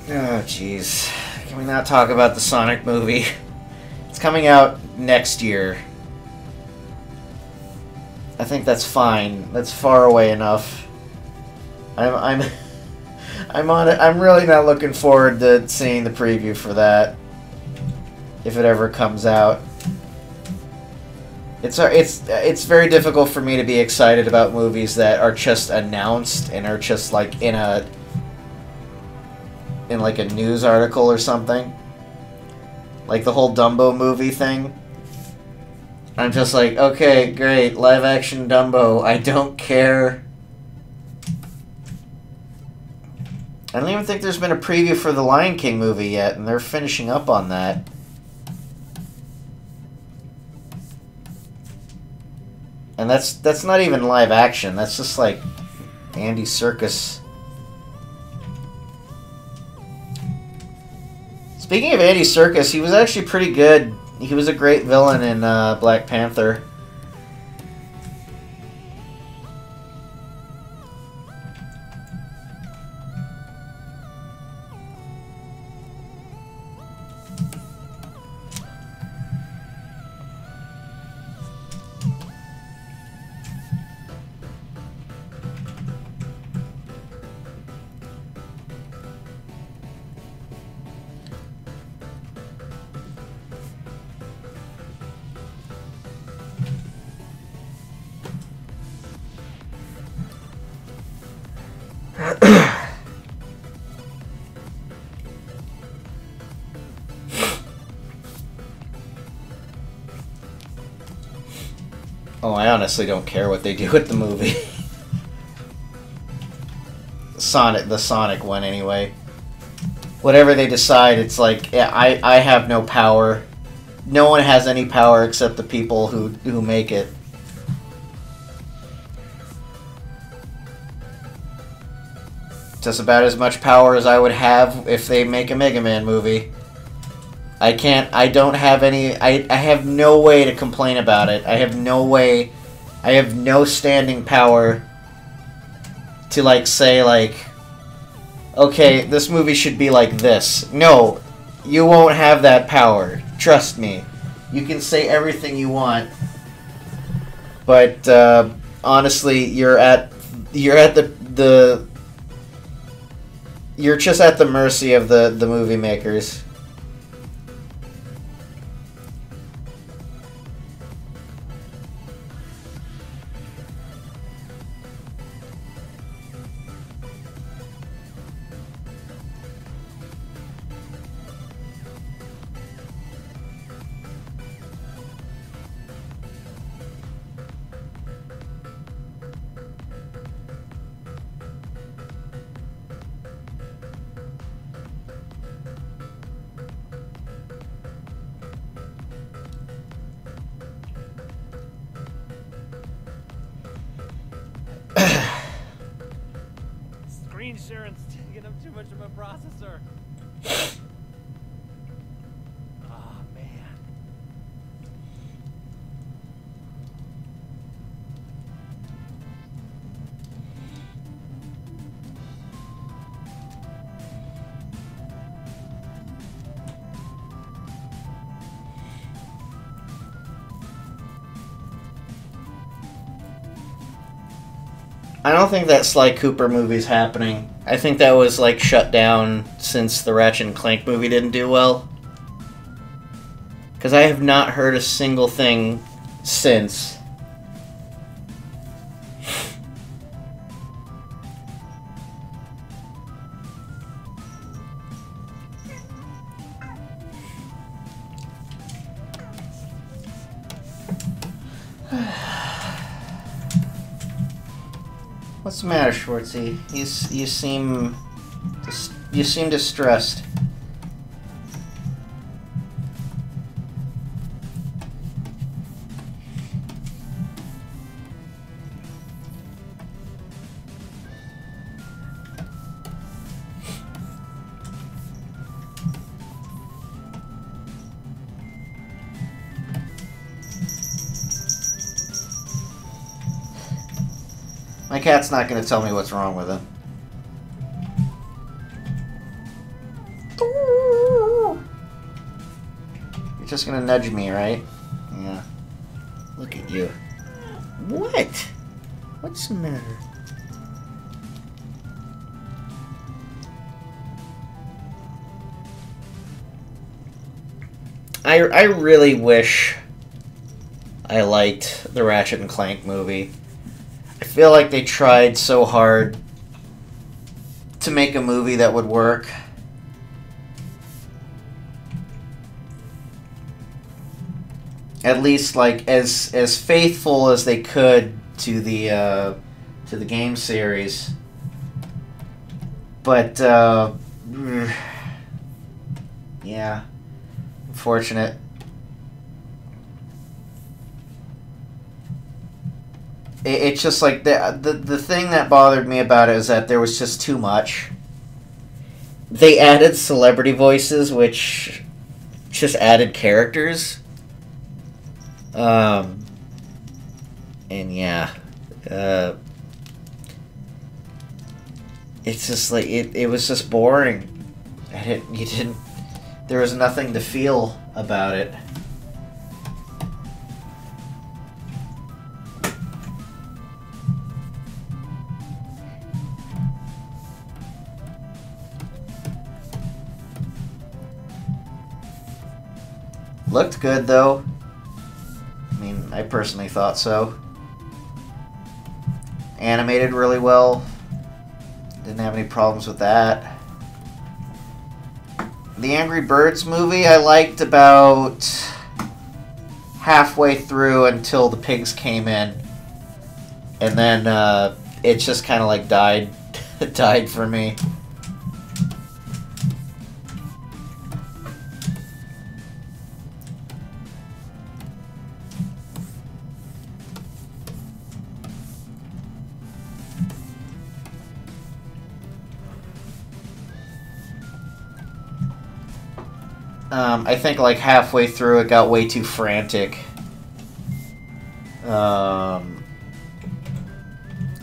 Oh, jeez. Can we not talk about the Sonic movie? It's coming out next year. I think that's fine. That's far away enough. I'm on it. I'm really not looking forward to seeing the preview for that, if it ever comes out. It's very difficult for me to be excited about movies that are just announced and are just like in like a news article or something. Like the whole Dumbo movie thing. I'm just like, okay, great, live action Dumbo, I don't care. I don't even think there's been a preview for the Lion King movie yet, and they're finishing up on that. And that's not even live action, that's just like Andy Serkis. Speaking of Andy Serkis, he was actually pretty good. He was a great villain in Black Panther. I honestly don't care what they do with the movie. The Sonic one, anyway. Whatever they decide, it's like, yeah, I have no power. No one has any power except the people who make it. Just about as much power as I would have if they make a Mega Man movie. I don't have any, I have no way to complain about it. I have no standing power to, like, say, like, okay, this movie should be like this. No, you won't have that power. Trust me. You can say everything you want, but honestly, you're just at the mercy of the movie makers. Screen sharing's taking up too much of my processor. Oh, man. I don't think that Sly Cooper movie's happening. I think that was, like, shut down since the Ratchet and Clank movie didn't do well. Because I have not heard a single thing since. What's the matter, Schwartzy? You seem distressed. My cat's not going to tell me what's wrong with him. You're just going to nudge me, right? Yeah. Look at you. What? What's the matter? I really wish I liked the Ratchet and Clank movie. I feel like they tried so hard to make a movie that would work. At least, like, as faithful as they could to the game series. But yeah, unfortunate. It's just like the thing that bothered me about it is that there was just too much. They added celebrity voices, which just added characters. And yeah, it's just like it was just boring. And there was nothing to feel about it. Looked good, though. I mean, I personally thought so. Animated really well. Didn't have any problems with that. The Angry Birds movie, I liked about halfway through until the pigs came in, and then it just kind of like died died for me. I think like halfway through it got way too frantic.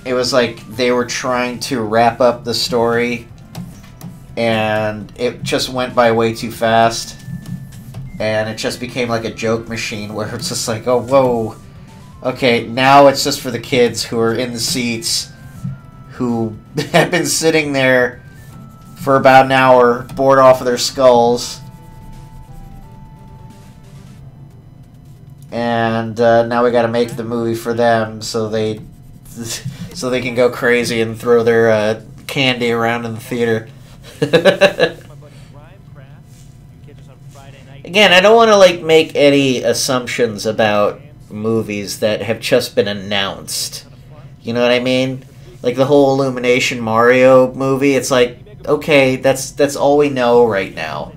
It was like they were trying to wrap up the story and it just went by way too fast. And it just became like a joke machine where it's just like, oh, whoa. Okay, now it's just for the kids who are in the seats who have been sitting there for about an hour, bored off of their skulls. And now we got to make the movie for them, so they can go crazy and throw their candy around in the theater. Again, I don't want to like make any assumptions about movies that have just been announced. You know what I mean? Like the whole Illumination Mario movie. It's like, okay, that's all we know right now.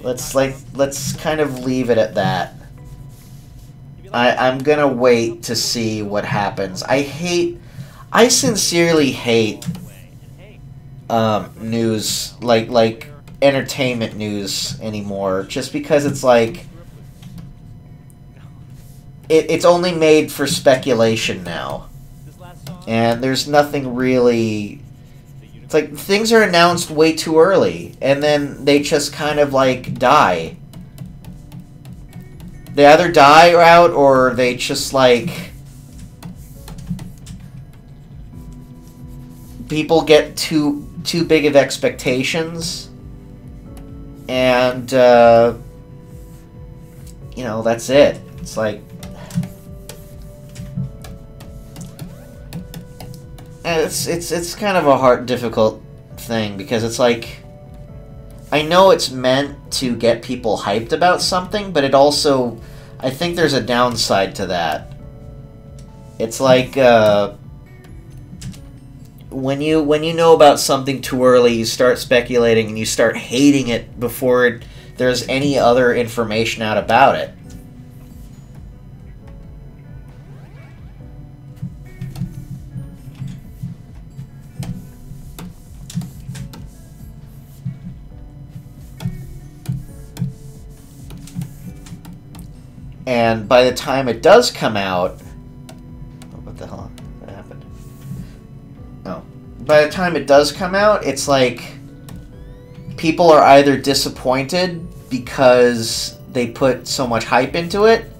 Let's kind of leave it at that. I'm gonna wait to see what happens. I sincerely hate news, like entertainment news anymore, just because it's like it's only made for speculation now, and there's nothing really. It's like things are announced way too early, and then they just kind of like die. They either die out, or they just, like... People get too big of expectations. And, you know, that's it. It's like... It's kind of a difficult thing, because it's like... I know it's meant to get people hyped about something, but it also... I think there's a downside to that. It's like, when you know about something too early, you start speculating and you start hating it before there's any other information out about it. And by the time it does come out... What the hell happened? Oh. By the time it does come out, it's like... People are either disappointed because they put so much hype into it,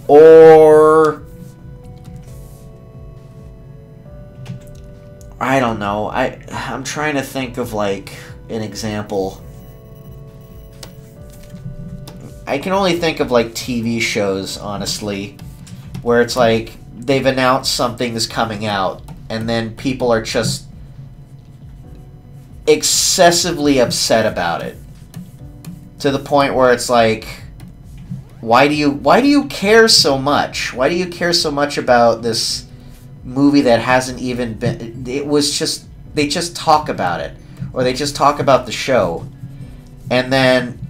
or... I don't know. I'm trying to think of, like, an example... I can only think of, like, TV shows, honestly, where it's like, they've announced something's coming out, and then people are just excessively upset about it. To the point where it's like, why do you care so much? Why do you care so much about this movie that hasn't even been... It was just... They just talk about it. Or they just talk about the show. And then...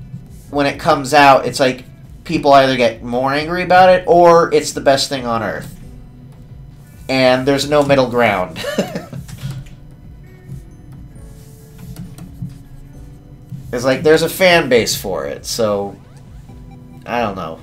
when it comes out, it's like people either get more angry about it or it's the best thing on earth. And there's no middle ground. It's like there's a fan base for it, so I don't know.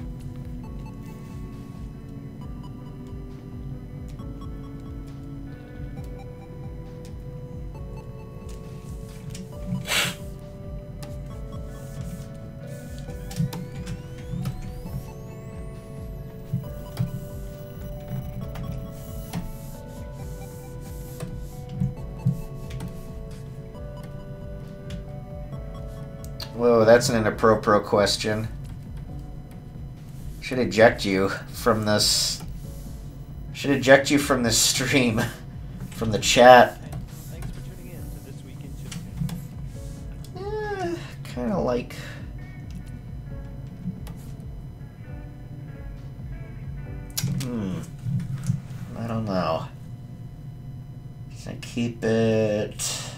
Whoa, that's an inappropriate question. Should eject you from this. Should eject you from this stream, from the chat. Thanks for tuning in to This Week in Chiptune. Kind of like. I don't know. Can I keep it?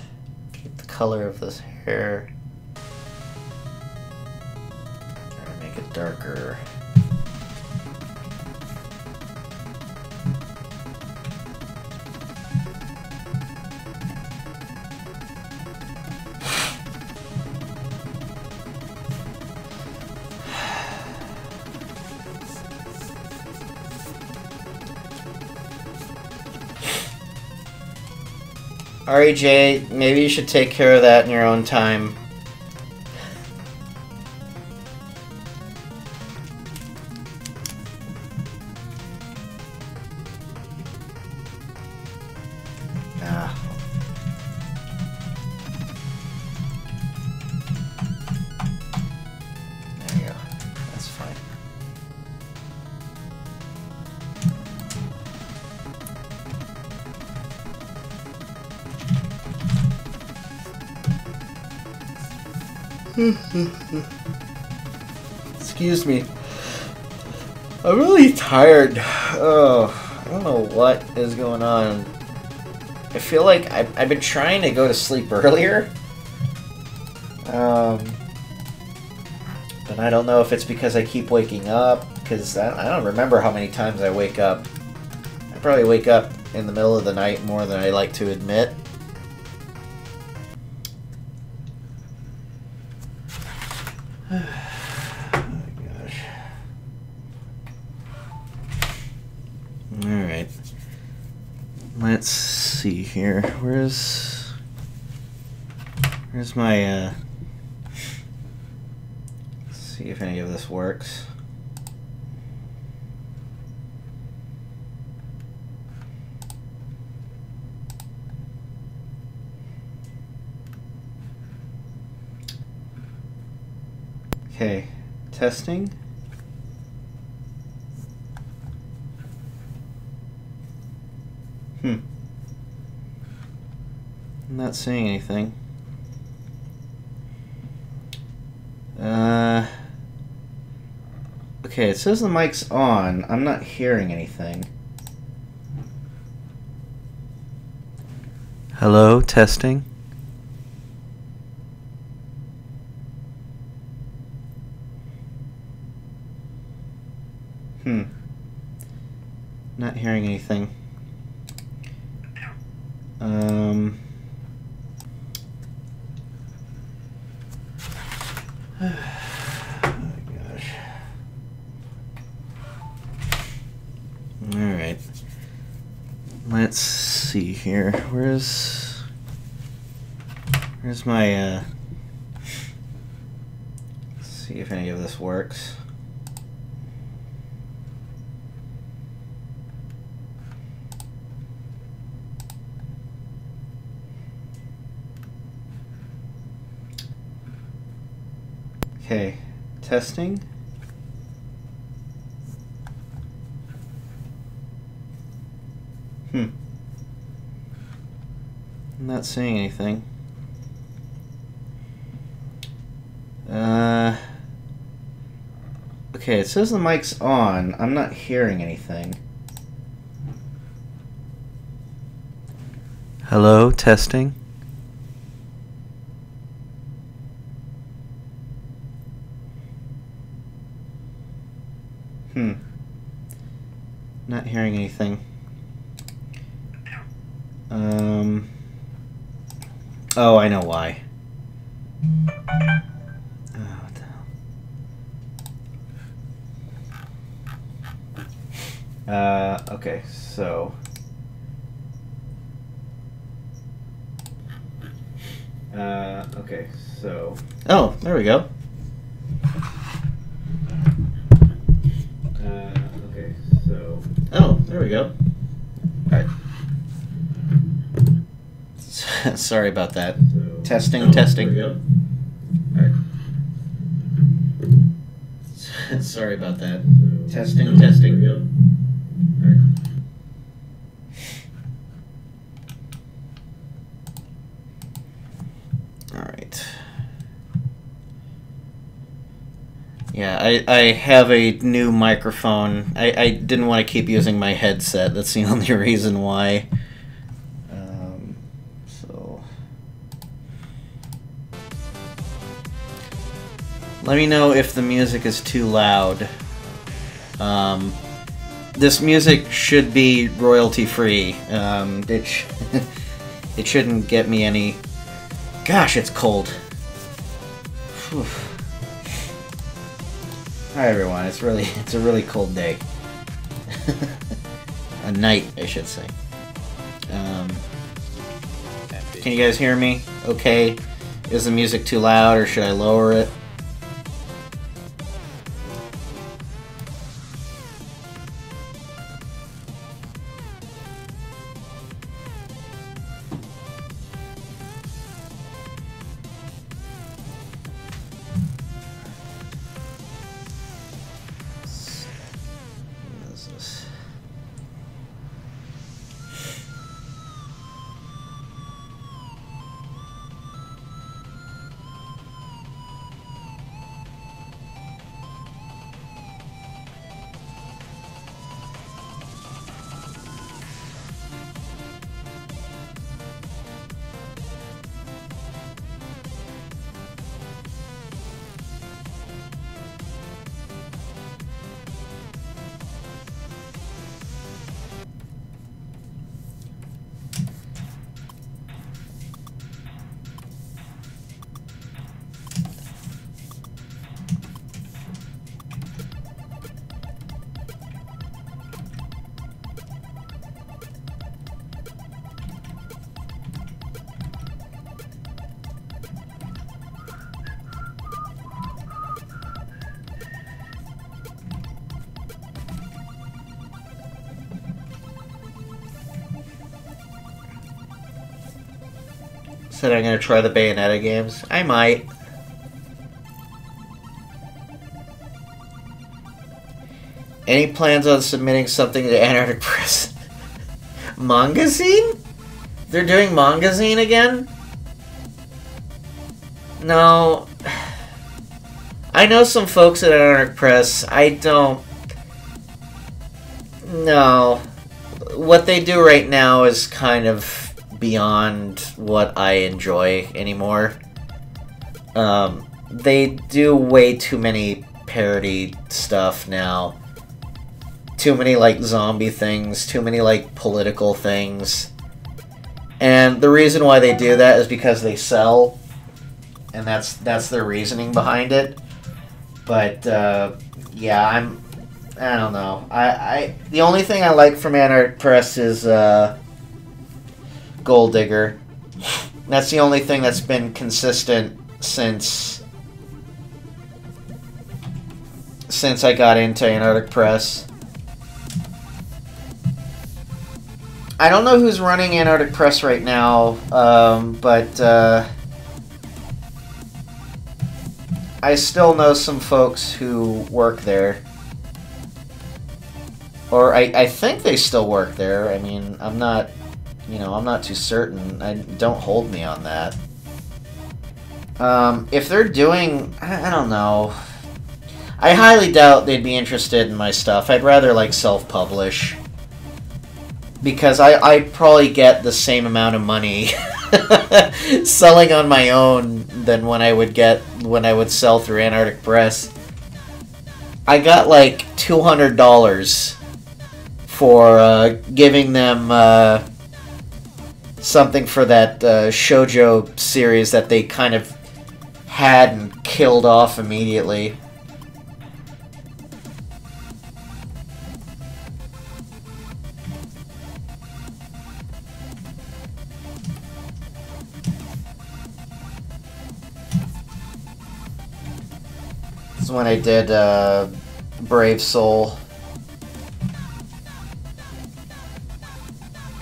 Keep the color of this hair. Or make it darker. REJ, maybe you should take care of that in your own time. Ah. There you go. That's fine. Excuse me. I'm really tired. Oh, I don't know what is going on. I feel like I've been trying to go to sleep earlier. But I don't know if it's because I keep waking up, because I don't remember how many times I wake up. I probably wake up in the middle of the night more than I like to admit. Oh my gosh. Alright. Let's see here. Where's my let's see if any of this works. Okay, testing. I'm not seeing anything. Okay, it says the mic's on. I'm not hearing anything. Hello, testing. Not hearing anything. Oh my gosh. Alright. Let's see here. Where's my let's see if any of this works. Okay, testing. I'm not seeing anything. Okay, it says the mic's on. I'm not hearing anything. Hello, testing. Not hearing anything. Oh, I know why. Oh, what the hell. Okay, so. Okay, so. Oh, there we go. Okay, so. Oh, there we go. Alright. Sorry about that. So, testing, testing. There we go. Alright. Sorry about that. So, testing, testing. There we go. Alright. Yeah, I have a new microphone. I didn't want to keep using my headset. That's the only reason why. So... Let me know if the music is too loud. This music should be royalty-free. It shouldn't get me any... Gosh, it's cold. Whew. Hi everyone, it's a really cold day. A night, I should say. Can you guys hear me? Okay. Is the music too loud or should I lower it? Said I'm gonna try the Bayonetta games. I might. Any plans on submitting something to Antarctic Press? Mangazine? They're doing Mangazine again? No. I know some folks at Antarctic Press. I don't... No. What they do right now is kind of beyond what I enjoy anymore. They do way too many parody stuff now. Too many, like, zombie things, too many, like, political things. And the reason why they do that is because they sell, and that's their reasoning behind it. But, yeah, I don't know. The only thing I like from Antarctic Press is, Gold Digger. That's the only thing that's been consistent since I got into Antarctic Press. I don't know who's running Antarctic Press right now, but I still know some folks who work there. Or I think they still work there. I mean, I'm not too certain. Don't hold me on that. If they're doing... I don't know. I highly doubt they'd be interested in my stuff. I'd rather, like, self-publish. Because I probably get the same amount of money selling on my own than when I would sell through Antarctic Press. I got, like, $200 for giving them... something for that shoujo series that they kind of had and killed off immediately. This is when I did Brave Soul.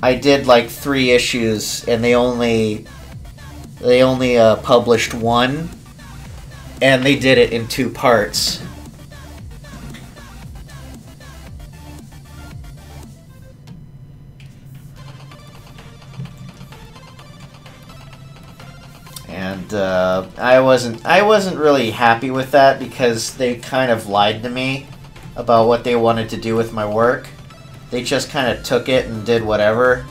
I did like 3 issues, and they only published 1, and they did it in 2 parts. And I wasn't really happy with that because they kind of lied to me about what they wanted to do with my work. They just kind of took it and did whatever.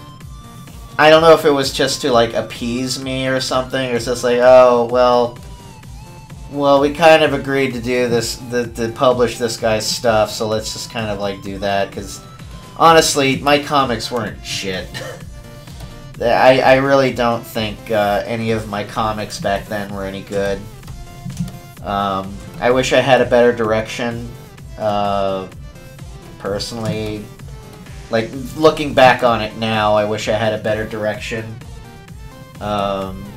I don't know if it was just to like appease me or something, or it's just like, oh well, we kind of agreed to do this, to publish this guy's stuff, so let's just kind of like do that. Because honestly, my comics weren't shit. I really don't think any of my comics back then were any good. I wish I had a better direction, personally. Like, looking back on it now, I wish I had a better direction. But,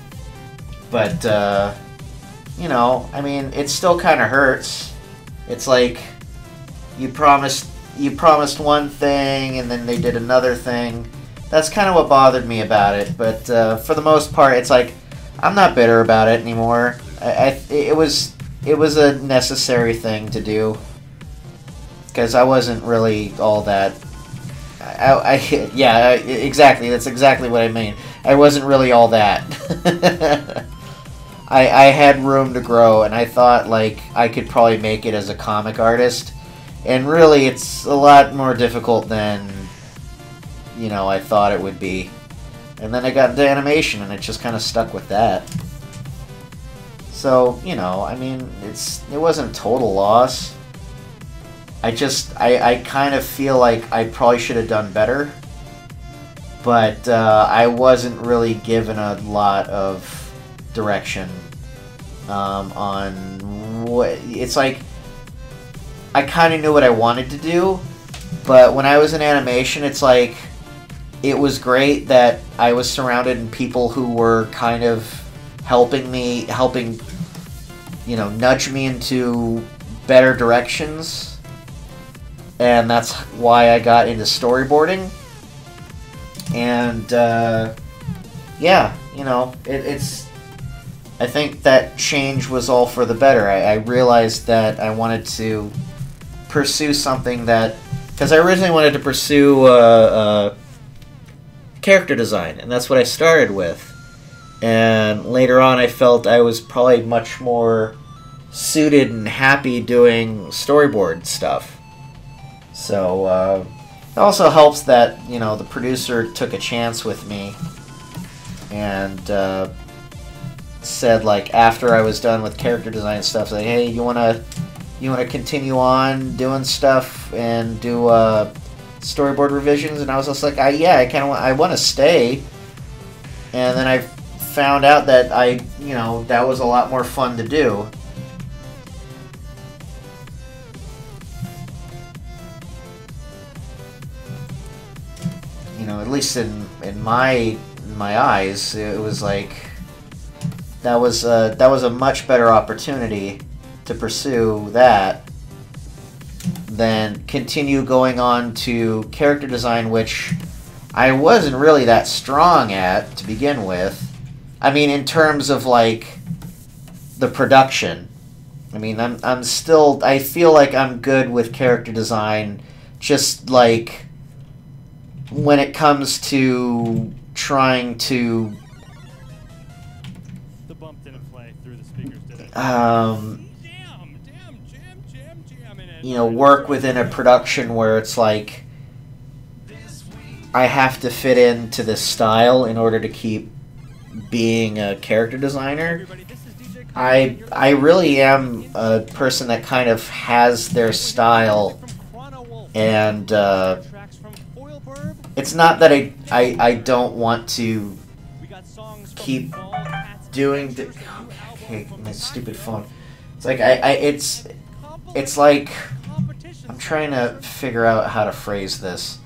you know, I mean, it still kind of hurts. It's like, you promised one thing, and then they did another thing. That's kind of what bothered me about it, but for the most part, it's like, I'm not bitter about it anymore. It was a necessary thing to do, because I wasn't really all that... yeah, exactly, that's exactly what I mean. I wasn't really all that. I had room to grow, and I thought, like, I could probably make it as a comic artist, and really, it's a lot more difficult than... you know, I thought it would be. And then I got into animation, and it just kind of stuck with that. So, you know, I mean, it wasn't a total loss. I kind of feel like I probably should have done better. But I wasn't really given a lot of direction on what... It's like, I kind of knew what I wanted to do, but when I was in animation, it's like... It was great that I was surrounded in people who were kind of helping, you know, nudge me into better directions. And that's why I got into storyboarding. And, yeah, you know, it's... I think that change was all for the better. I realized that I wanted to pursue something that... Because I originally wanted to pursue, character design, and that's what I started with. And later on I felt I was probably much more suited and happy doing storyboard stuff. So it also helps that, you know, the producer took a chance with me and said, like, after I was done with character design stuff, like, hey, you wanna continue on doing stuff and do storyboard revisions? And I was just like, yeah, I want to stay. And then I found out that you know, that was a lot more fun to do. You know, at least in my eyes, it was like that was a much better opportunity to pursue that than continue going on to character design, which I wasn't really that strong at to begin with. I mean, in terms of, like, the production. I mean, I'm still... I feel like I'm good with character design, just, like, when it comes to trying to... The bump didn't play through the speakers, did it? You know, work within a production where it's like I have to fit into this style in order to keep being a character designer. I really am a person that kind of has their style, and it's not that I don't want to keep doing the... Okay, my stupid phone. It's like it's like, I'm trying to figure out how to phrase this.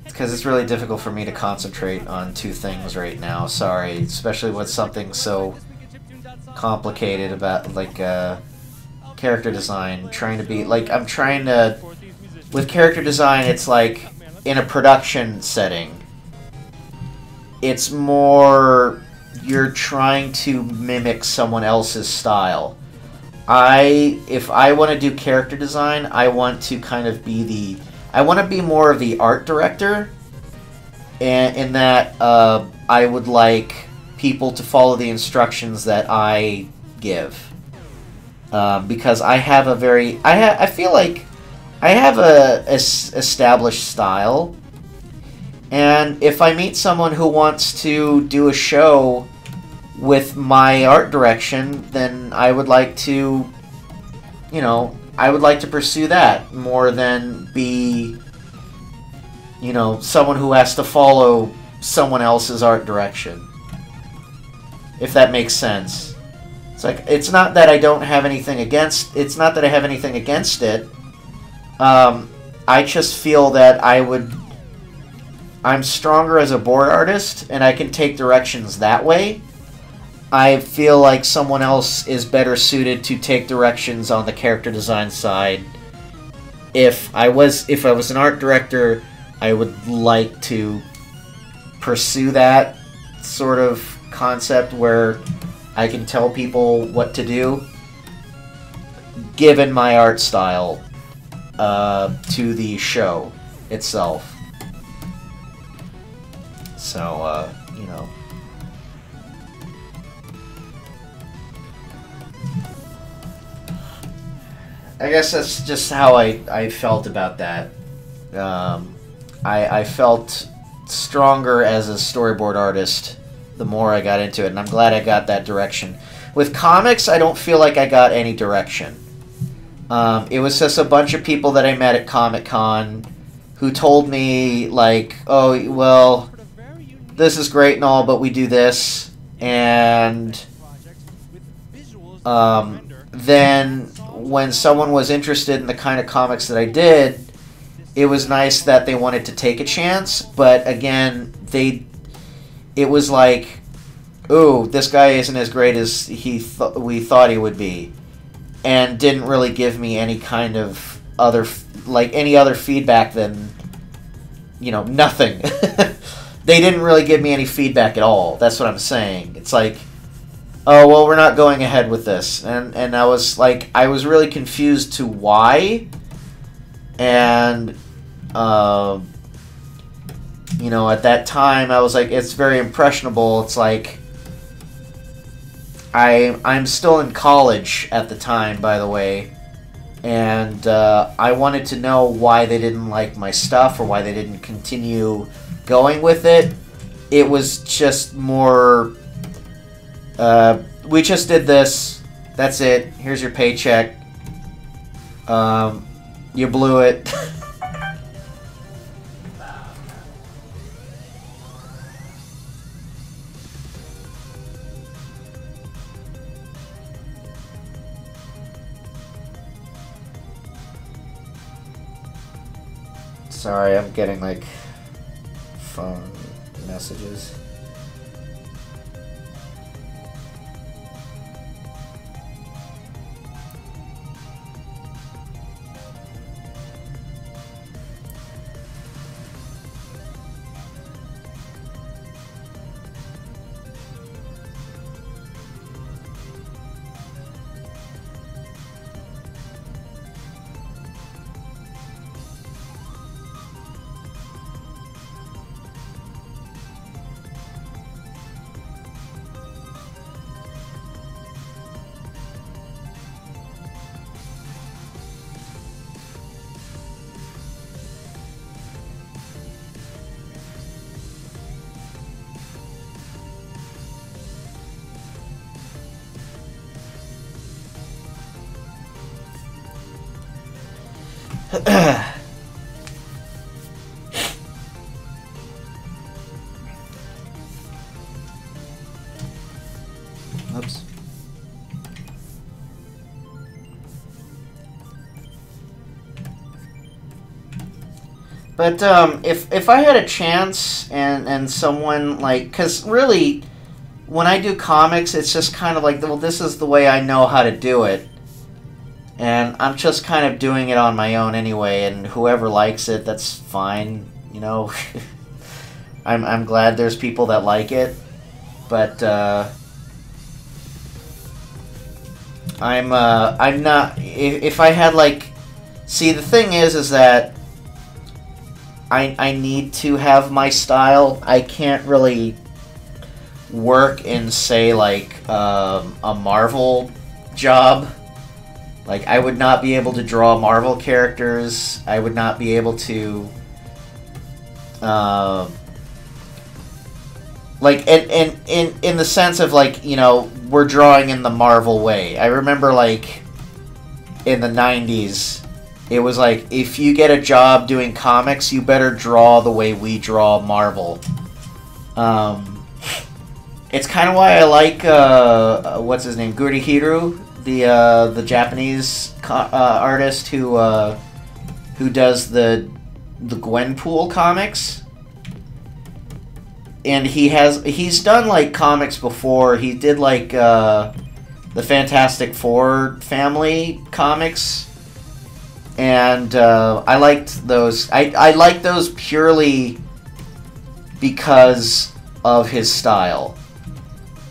Because it's really difficult for me to concentrate on two things right now. Sorry, especially with something so complicated about, like, character design. Trying to be, like, I'm trying to... With character design, it's like, in a production setting, it's more... You're trying to mimic someone else's style. If I want to do character design, I want to kind of be the... I want to be more of the art director, and in that I would like people to follow the instructions that I give. Because I have a very... I feel like I have a established style. And if I meet someone who wants to do a show with my art direction, then I would like to, you know, I would like to pursue that more than be, you know, someone who has to follow someone else's art direction. If that makes sense. It's like, it's not that I don't have anything against, it's not that I have anything against it. I just feel that I'm stronger as a board artist, and I can take directions that way. I feel like someone else is better suited to take directions on the character design side. If I was an art director, I would like to pursue that sort of concept where I can tell people what to do, given my art style, to the show itself. So, you know. I guess that's just how I felt about that. I felt stronger as a storyboard artist the more I got into it, and I'm glad I got that direction. With comics, I don't feel like I got any direction. It was just a bunch of people that I met at Comic-Con who told me, like, oh, well, this is great and all, but we do this, and then when someone was interested in the kind of comics that I did, it was nice that they wanted to take a chance, but again, it was like, ooh, this guy isn't as great as we thought he would be, and didn't really give me any kind of any other feedback than, you know, nothing. They didn't really give me any feedback at all. That's what I'm saying. It's like, oh, well, we're not going ahead with this. And I was like, I was really confused to why. And, you know, at that time, I was like, it's very impressionable. It's like, I'm still in college at the time, by the way. And I wanted to know why they didn't like my stuff or why they didn't continue going with it. It was just more, we just did this, that's it, here's your paycheck, you blew it. Sorry, I'm getting like phone messages. Oops. But if I had a chance and someone like, because really, when I do comics, it's just kind of like, well, this is the way I know how to do it. And I'm just kind of doing it on my own anyway, and whoever likes it, that's fine, you know. I'm glad there's people that like it, but I'm not. If I had like, see, the thing is that I need to have my style. I can't really work in, say, like, a Marvel job. Like, I would not be able to draw Marvel characters. I would not be able to, like, in the sense of, like, you know, we're drawing in the Marvel way. I remember, like, in the 90s, it was like, if you get a job doing comics, you better draw the way we draw Marvel. It's kind of why I like, what's his name, Gurihiru, the Japanese artist who does the Gwenpool comics. And he's done, like, comics before. He did, like, the Fantastic Four family comics. And I liked those. I liked those purely because of his style.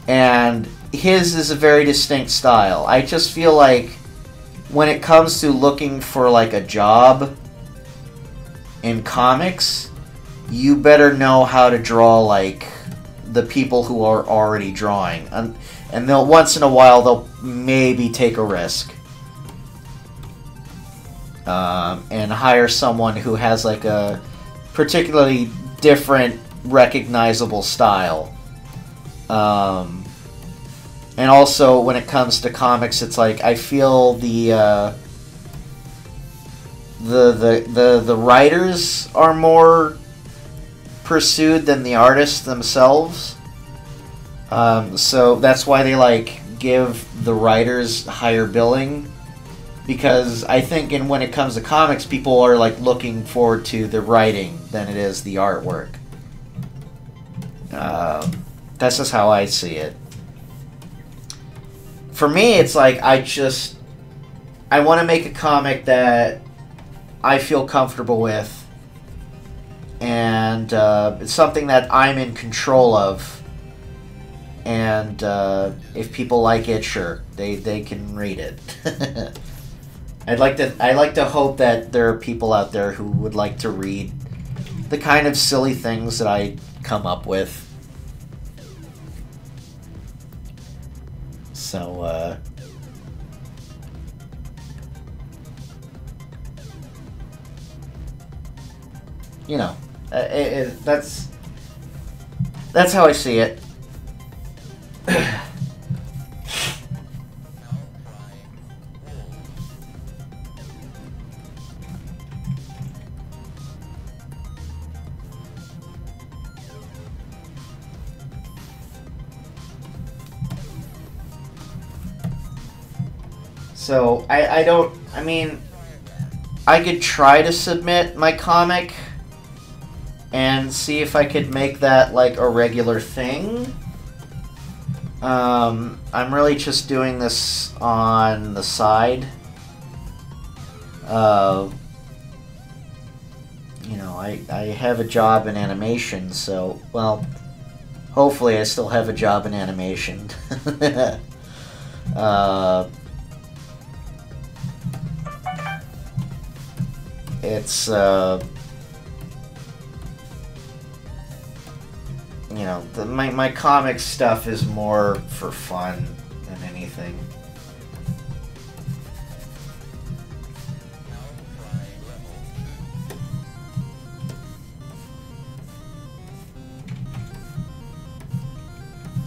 And his is a very distinct style. I just feel like when it comes to looking for, like, a job in comics, you better know how to draw, like, the people who are already drawing. And they'll, once in a while, they'll maybe take a risk. And hire someone who has, like, a particularly different, recognizable style. And also, when it comes to comics, it's like, I feel the writers are more pursued than the artists themselves. So that's why they, like, give the writers higher billing. Because I think when it comes to comics, people are, like, looking forward to the writing than it is the artwork. That's just how I see it. For me, it's like, I want to make a comic that I feel comfortable with. And it's something that I'm in control of. And if people like it, sure, they can read it. I like to hope that there are people out there who would like to read the kind of silly things that I come up with. So, you know, that's how I see it. So, I mean, I could try to submit my comic and see if I could make that, like, a regular thing. I'm really just doing this on the side. You know, I have a job in animation, so, well, hopefully I still have a job in animation. It's, you know, my comic stuff is more for fun than anything.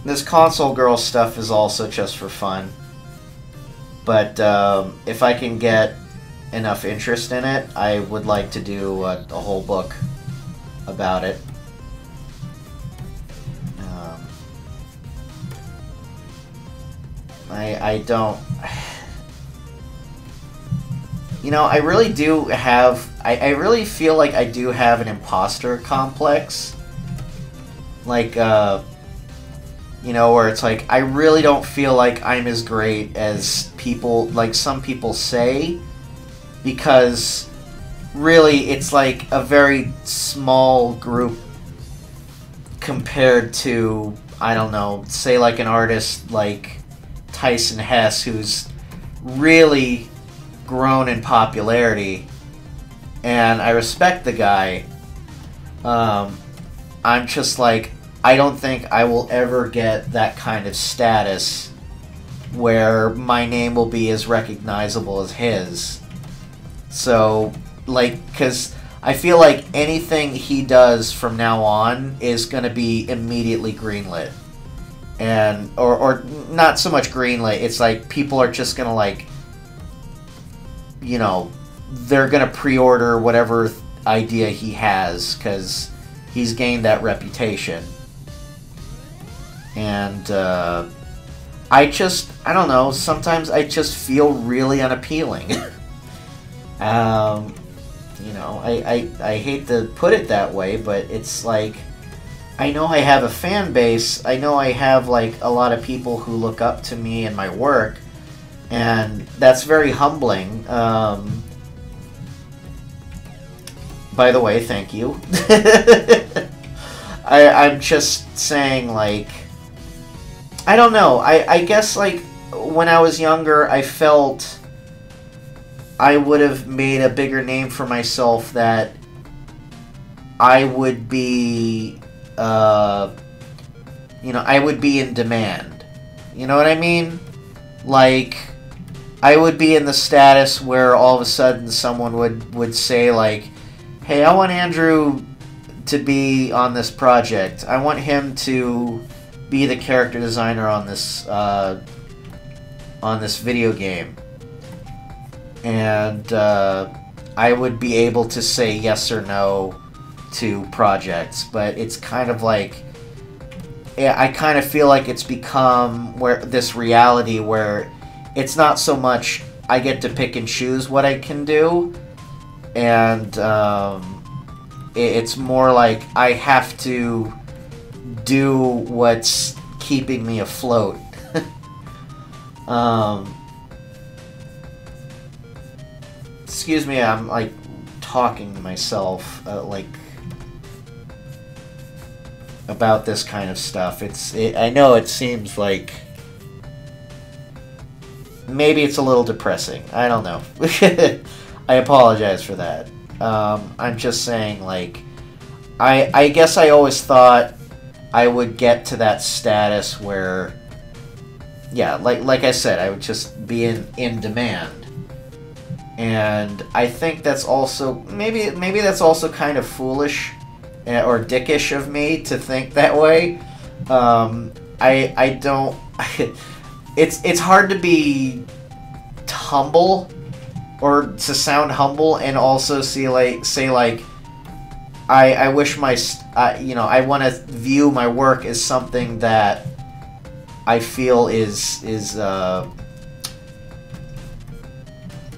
This console girl stuff is also just for fun. But if I can get enough interest in it, I would like to do a whole book about it. I don't... You know, I really do have... I really feel like I do have an imposter complex. Like, you know, where it's like, I really don't feel like I'm as great as people, like some people say, because really it's like a very small group compared to, I don't know, say like an artist like Tyson Hesse, who's really grown in popularity, and I respect the guy, I'm just like, I don't think I will ever get that kind of status where my name will be as recognizable as his. So, like, because I feel like anything he does from now on is going to be immediately greenlit. And, or not so much greenlit, it's like people are just going to, like, you know, they're going to pre-order whatever idea he has because he's gained that reputation. And, I don't know, sometimes I just feel really unappealing. You know, I hate to put it that way, but it's like, I know I have a fan base, I know I have, like, a lot of people who look up to me and my work, and that's very humbling. By the way, thank you. I'm just saying, like, I don't know, I guess, like, when I was younger, I felt I would have made a bigger name for myself that I would be, you know, I would be in demand. You know what I mean? Like, I would be in the status where all of a sudden someone would say, like, hey, I want Andrew to be on this project. I want him to be the character designer on this video game. And I would be able to say yes or no to projects, but it's kind of like, yeah, I kind of feel like it's become where this reality where it's not so much I get to pick and choose what I can do, and it's more like I have to do what's keeping me afloat. Excuse me, I'm like talking to myself like about this kind of stuff. I know it seems like maybe it's a little depressing. I don't know. I apologize for that. I'm just saying, like, I guess I always thought I would get to that status where, yeah, like I said, I would just be in demand. And I think that's also, maybe that's also kind of foolish or dickish of me to think that way. I don't, it's hard to be humble or to sound humble and also say like I wish you know, I want to view my work as something that I feel is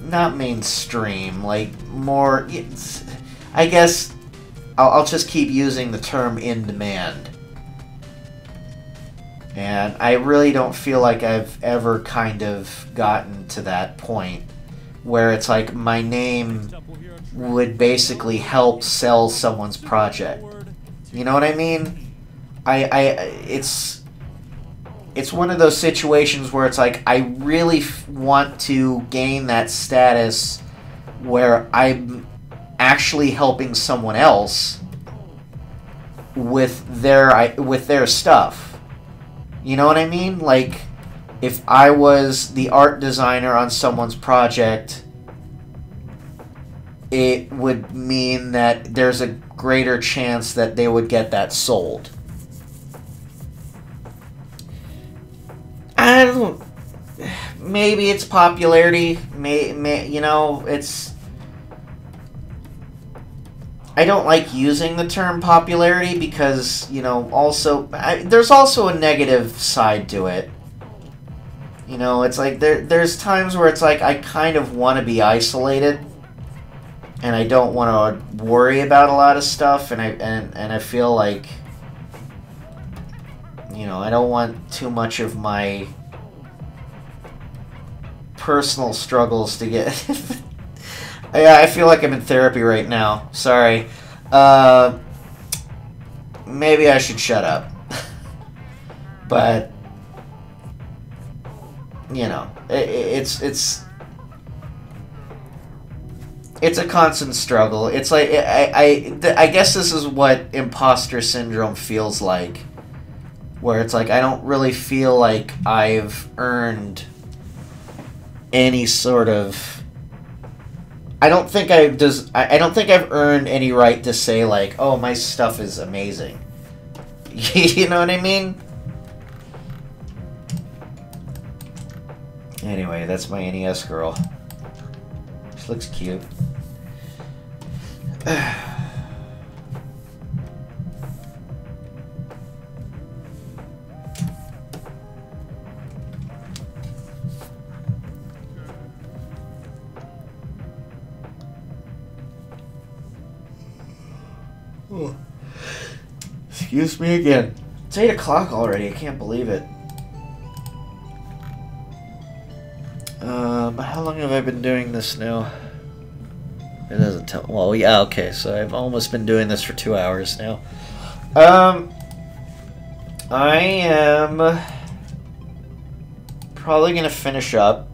not mainstream, like more, I guess I'll just keep using the term in demand. And I really don't feel like I've ever kind of gotten to that point where it's like my name would basically help sell someone's project. You know what I mean? It's one of those situations where it's like I really want to gain that status where I'm actually helping someone else with their stuff. You know what I mean? Like, if I was the art designer on someone's project, it would mean that there's a greater chance that they would get that sold. I don't. Maybe it's popularity. You know, it's. I don't like using the term popularity because, you know, also there's also a negative side to it. You know, it's like there's times where it's like I kind of want to be isolated, and I don't want to worry about a lot of stuff, and I feel like, you know, I don't want too much of my personal struggles to get. Yeah, I feel like I'm in therapy right now. Sorry. Maybe I should shut up. But, you know, it's it's a constant struggle. It's like I guess this is what imposter syndrome feels like, where it's like I don't really feel like I've earned any sort of. I don't think I've earned any right to say like, oh, my stuff is amazing. You know what I mean? Anyway, that's my NES girl. She looks cute. Oh. Excuse me again. It's 8 o'clock already. I can't believe it. How long have I been doing this now? It doesn't tell. Well, yeah, okay. So I've almost been doing this for 2 hours now. I am probably gonna finish up.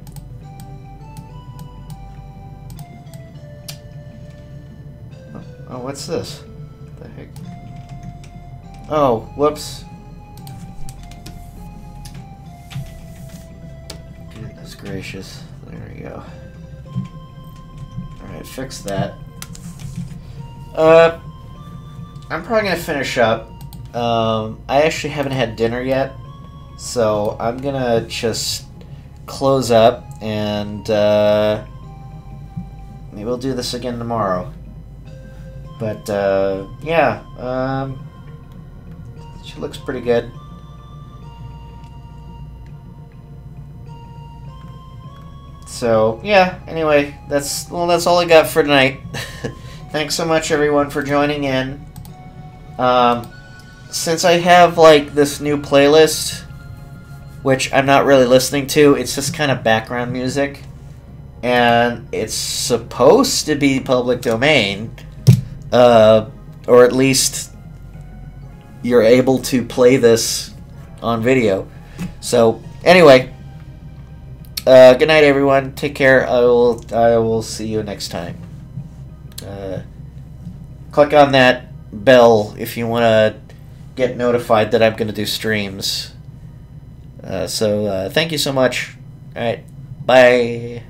Oh, what's this? What the heck? Oh, whoops. Goodness gracious. There we go. Alright, fix that. I'm probably gonna finish up. I actually haven't had dinner yet, so I'm gonna just close up and maybe we'll do this again tomorrow. But yeah, she looks pretty good. So yeah, anyway, that's all I got for tonight. Thanks so much everyone for joining in. Since I have like this new playlist, which I'm not really listening to, it's just kind of background music, and it's supposed to be public domain, or at least you're able to play this on video. So anyway, good night everyone. Take care. I will see you next time. Click on that bell if you want to get notified that I'm going to do streams. So thank you so much. All right. Bye.